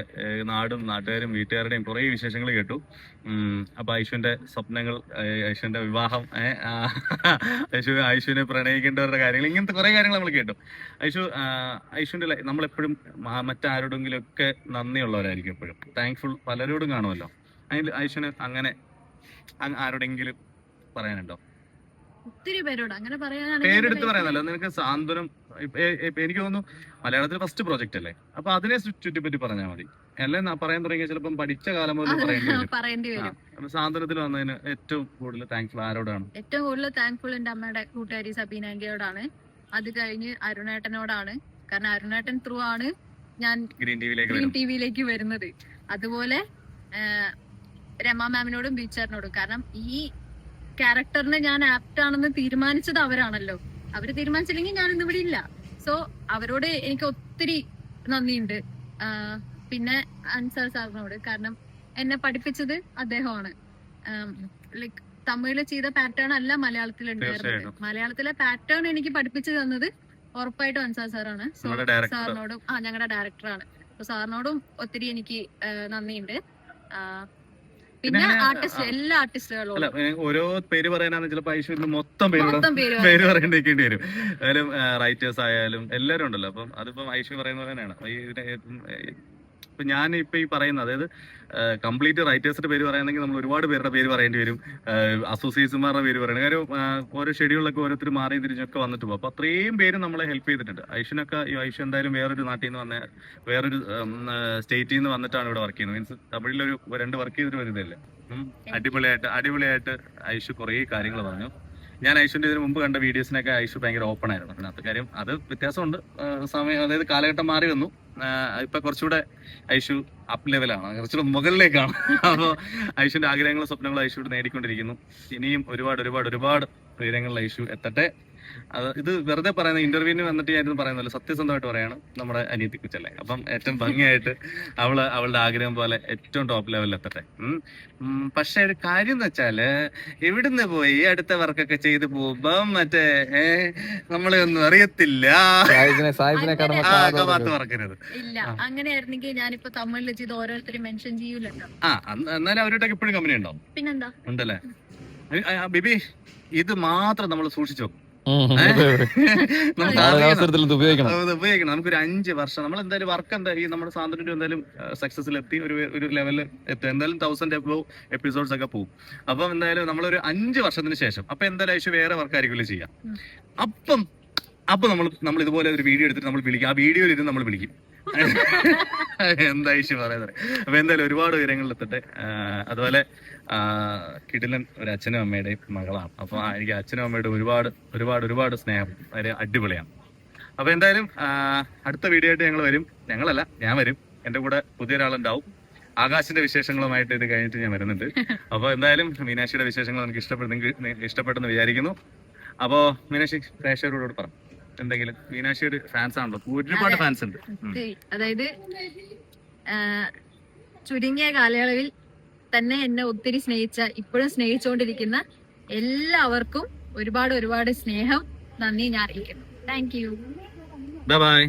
നാടും നാട്ടുകാരും വീട്ടുകാരുടെയും കുറെ വിശേഷങ്ങൾ കേട്ടു. അപ്പൊ ഐഷുവിന്റെ സ്വപ്നങ്ങൾ, ഐഷുവിന്റെ വിവാഹം, ഐഷുവിനെ പ്രണയിക്കേണ്ടവരുടെ കാര്യങ്ങൾ, ഇങ്ങനത്തെ കുറെ കാര്യങ്ങൾ നമ്മൾ കേട്ടു. ഐഷുവിന്റെ നമ്മളെപ്പോഴും മറ്റാരോടെങ്കിലും ഒക്കെ നന്ദിയുള്ളവരായിരിക്കും, എപ്പോഴും താങ്ക്ഫുൾ പലരോടും കാണുമല്ലോ. അതിൽ ഐഷുവിന് അങ്ങനെ ആരോടെങ്കിലും പറയാനുണ്ടോ? ഒത്തിരി പേരോട് അങ്ങനെ പേരെടുത്ത് പറയാനല്ലോ, നിനക്ക് സാന്ത്വനം. എനിക്ക് തോന്നുന്നു മലയാളത്തിൽ ഫസ്റ്റ് പ്രോജക്റ്റ് അല്ലേ, അപ്പൊ അതിനെ ചുറ്റിപ്പറ്റി പറഞ്ഞാൽ മതി. അല്ലേ പറയാൻ തുടങ്ങിയ ചിലപ്പം പഠിച്ച കാലം മുതൽ പറയേണ്ടി വരും. അപ്പൊ സാന്ത്വനത്തിൽ വന്നതിന് ഏറ്റവും കൂടുതൽ താങ്ക്ഫുൾ ആരോടാണ്? ഏറ്റവും കൂടുതൽ താങ്ക്ഫുൾ എന്റെ അമ്മയുടെ കൂട്ടുകാരി സബീനാങ്കിയോടാണ്. അത് കഴിഞ്ഞ് അരുണേട്ടനോടാണ്. കാരണം അരുണേട്ടൻ ത്രൂ ആണ് ഞാൻ ഗ്രീൻ ടിവിയിലേക്ക് വരുന്നത്. അതുപോലെ രമ മാമിനോടും ബീച്ചാറിനോടും. കാരണം ഈ ക്യാരക്ടറിന് ഞാൻ ആപ്റ്റ് ആണെന്ന് തീരുമാനിച്ചത് അവരാണല്ലോ. അവര് തീരുമാനിച്ചില്ലെങ്കിൽ ഞാൻ ഇന്നിവിടെ ഇല്ല. സോ അവരോട് എനിക്ക് ഒത്തിരി നന്ദിയുണ്ട്. പിന്നെ അൻസാർ സാറിനോട്, കാരണം എന്നെ പഠിപ്പിച്ചത് അദ്ദേഹമാണ്. ലൈക്ക് തമിഴില് ചെയ്ത പാറ്റേൺ അല്ല മലയാളത്തിലുണ്ടായിരുന്നത്. മലയാളത്തിലെ പാറ്റേൺ എനിക്ക് പഠിപ്പിച്ചു തന്നത് ഉറപ്പായിട്ടും അൻസാർ സാറാണ്. സാറിനോടും ഞങ്ങളുടെ ഡയറക്ടറാണ്. അപ്പൊ സാറിനോടും ഒത്തിരി എനിക്ക് നന്ദിയുണ്ട്. പിന്നെ ആർട്ടിസ്റ്റ്, എല്ലാ ആർട്ടിസ്റ്റുകളും ഓരോ പേര് പറയാനാണ് ചിലപ്പോൾ ഐശ്വര്യ മൊത്തം പേര് പറയേണ്ടിരിക്കേണ്ടി വരും. ഏതായാലും റൈറ്റേഴ്സ് ആയാലും എല്ലാവരും ഉണ്ടല്ലോ. അപ്പം അതിപ്പം ഐശ്വര്യ പറയുന്നത് തന്നെയാണ്. ഇപ്പൊ ഞാൻ ഇപ്പൊ ഈ പറയുന്നത്, അതായത് കംപ്ലീറ്റ് റൈറ്റേഴ്സിന്റെ പേര് പറയുകയാണെങ്കിൽ നമ്മൾ ഒരുപാട് പേരുടെ പേര് പറയേണ്ടി വരും, അസോസിയേറ്റ്സുമാരുടെ പേര് പറയണം. കാര്യം ഓരോ ഷെഡ്യൂളിലൊക്കെ ഓരോരുത്തർ മാറി തിരിഞ്ഞൊക്കെ വന്നിട്ട് പോകും. അപ്പൊ അത്രയും പേര് നമ്മളെ ഹെൽപ്പ് ചെയ്തിട്ടുണ്ട്. ഐഷു എന്തായാലും വേറൊരു നാട്ടിൽ നിന്ന് വന്ന, വേറൊരു സ്റ്റേറ്റിൽ നിന്ന് വന്നിട്ടാണ് ഇവിടെ വർക്ക് ചെയ്യുന്നത്. മീൻസ് തമിഴിലൊരു 2 വർക്ക് ചെയ്തിട്ട് വരുന്നില്ലേ. അടിപൊളിയായിട്ട് ഐഷു കുറേ കാര്യങ്ങൾ പറഞ്ഞു. ഞാൻ ഐഷുവിന്റെ ഇതിന് മുമ്പ് കണ്ട വീഡിയോസിനൊക്കെ ഐഷു ഭയങ്കര ഓപ്പൺ ആയിരുന്നു. അതിനകത്ത് കാര്യം അത് വ്യത്യാസമുണ്ട്, സമയം, അതായത് കാലഘട്ടം മാറി വന്നു. ഇപ്പൊ കുറച്ചുകൂടെ ഐഷു അപ്പ് ലെവലാണ്, കുറച്ചുകൂടെ മുകളിലേക്കാണ്. അപ്പോൾ ഐഷുവിന്റെ ആഗ്രഹങ്ങളും സ്വപ്നങ്ങളും ഐഷു നേടിക്കൊണ്ടിരിക്കുന്നു. ഇനിയും ഒരുപാട് ഉയരങ്ങളിൽ ഐഷു എത്തട്ടെ. ഇത് വെറുതെ പറയുന്ന ഇന്റർവ്യൂവിന് വന്നിട്ട് ഞാൻ പറയുന്നല്ലോ, സത്യസന്ധമായിട്ട് പറയാണ്, നമ്മുടെ അനിയത്തി കുച്ചല്ലേ. അപ്പം ഏറ്റവും ഭംഗിയായിട്ട് അവളുടെ ആഗ്രഹം പോലെ ഏറ്റവും ടോപ്പ് ലെവലിൽ എത്തട്ടെ. പക്ഷെ ഒരു കാര്യം എന്ന് വെച്ചാല്, ഇവിടുന്ന് പോയി അടുത്ത വർക്കൊക്കെ ചെയ്ത് പോകുമ്പം മറ്റേ നമ്മളെ ഒന്നും അറിയത്തില്ല, മറക്കരുത്. ഇല്ല, അങ്ങനെയായിരുന്നെങ്കിൽ ഞാനിപ്പോ തമിഴിൽ ചെയ്ത് ഓരോരുത്തരും മെൻഷൻ ചെയ്യൂലല്ലോ. എന്നാലും അവരോടൊക്കെ എപ്പോഴും കമ്പനി ഉണ്ടാവും. പിന്നെന്താ ഉണ്ടല്ലേ ബിബി? ഇത് മാത്രം നമ്മൾ സൂക്ഷിച്ചു ഉപയോഗിക്കണം. നമുക്കൊരു 5 വർഷം നമ്മൾ എന്തായാലും വർക്ക് ഈ നമ്മുടെ സാന്ത്വനം എന്തായാലും സക്സസിൽ എത്തി ഒരു ലെവലിൽ എത്തും. എന്തായാലും 1000 above എപ്പിസോഡ്സ് ഒക്കെ പോകും. അപ്പം എന്തായാലും നമ്മളൊരു 5 വർഷത്തിന് ശേഷം അപ്പൊ എന്തായാലും ഐശ്വര്യ വേറെ വർക്ക് ആയിരിക്കുമല്ലോ ചെയ്യാം. അപ്പൊ നമ്മൾ ഇതുപോലെ ഒരു വീഡിയോ എടുത്തിട്ട് നമ്മൾ വിളിക്കും. ആ വീഡിയോയിൽ ഇരുന്ന് നമ്മൾ വിളിക്കും. എന്താ ഐശ്വര്യ പറയുന്നത്? അപ്പൊ എന്തായാലും ഒരുപാട് ഉയരങ്ങളിൽ എത്തട്ടെ. അതുപോലെ കിടിലൻ ഒരു അച്ഛനും അമ്മയുടെയും മകളാണ്. അപ്പൊ എനിക്ക് അച്ഛനും അമ്മയുടെ ഒരുപാട് സ്നേഹം, വളരെ അടിപൊളിയാണ്. അപ്പൊ എന്തായാലും അടുത്ത വീഡിയോ ആയിട്ട് ഞാൻ വരും. എന്റെ കൂടെ പുതിയൊരാളുണ്ടാവും. ആകാശിന്റെ വിശേഷങ്ങളുമായിട്ട് ഇത് കഴിഞ്ഞിട്ട് ഞാൻ വരുന്നുണ്ട്. അപ്പൊ എന്തായാലും മീനാക്ഷിയുടെ വിശേഷങ്ങൾ എനിക്ക് ഇഷ്ടപ്പെട്ടെന്ന് വിചാരിക്കുന്നു. അപ്പോ മീനാക്ഷി പ്രേക്ഷകരോട് പറഞ്ഞു എന്തെങ്കിലും. മീനാക്ഷിയുടെ ഫാൻസ് ആണല്ലോ, ഒരുപാട് ഫാൻസ് ഉണ്ട്. അതായത് ചുരുങ്ങിയ കാലയളവിൽ തന്നെ എന്നെ ഒത്തിരി സ്നേഹിച്ച, ഇപ്പോഴും സ്നേഹിച്ചുകൊണ്ടിരിക്കുന്ന എല്ലാവർക്കും ഒരുപാട് സ്നേഹം, നന്ദി ഞാൻ അറിയിക്കുന്നു. Thank you. ബൈ.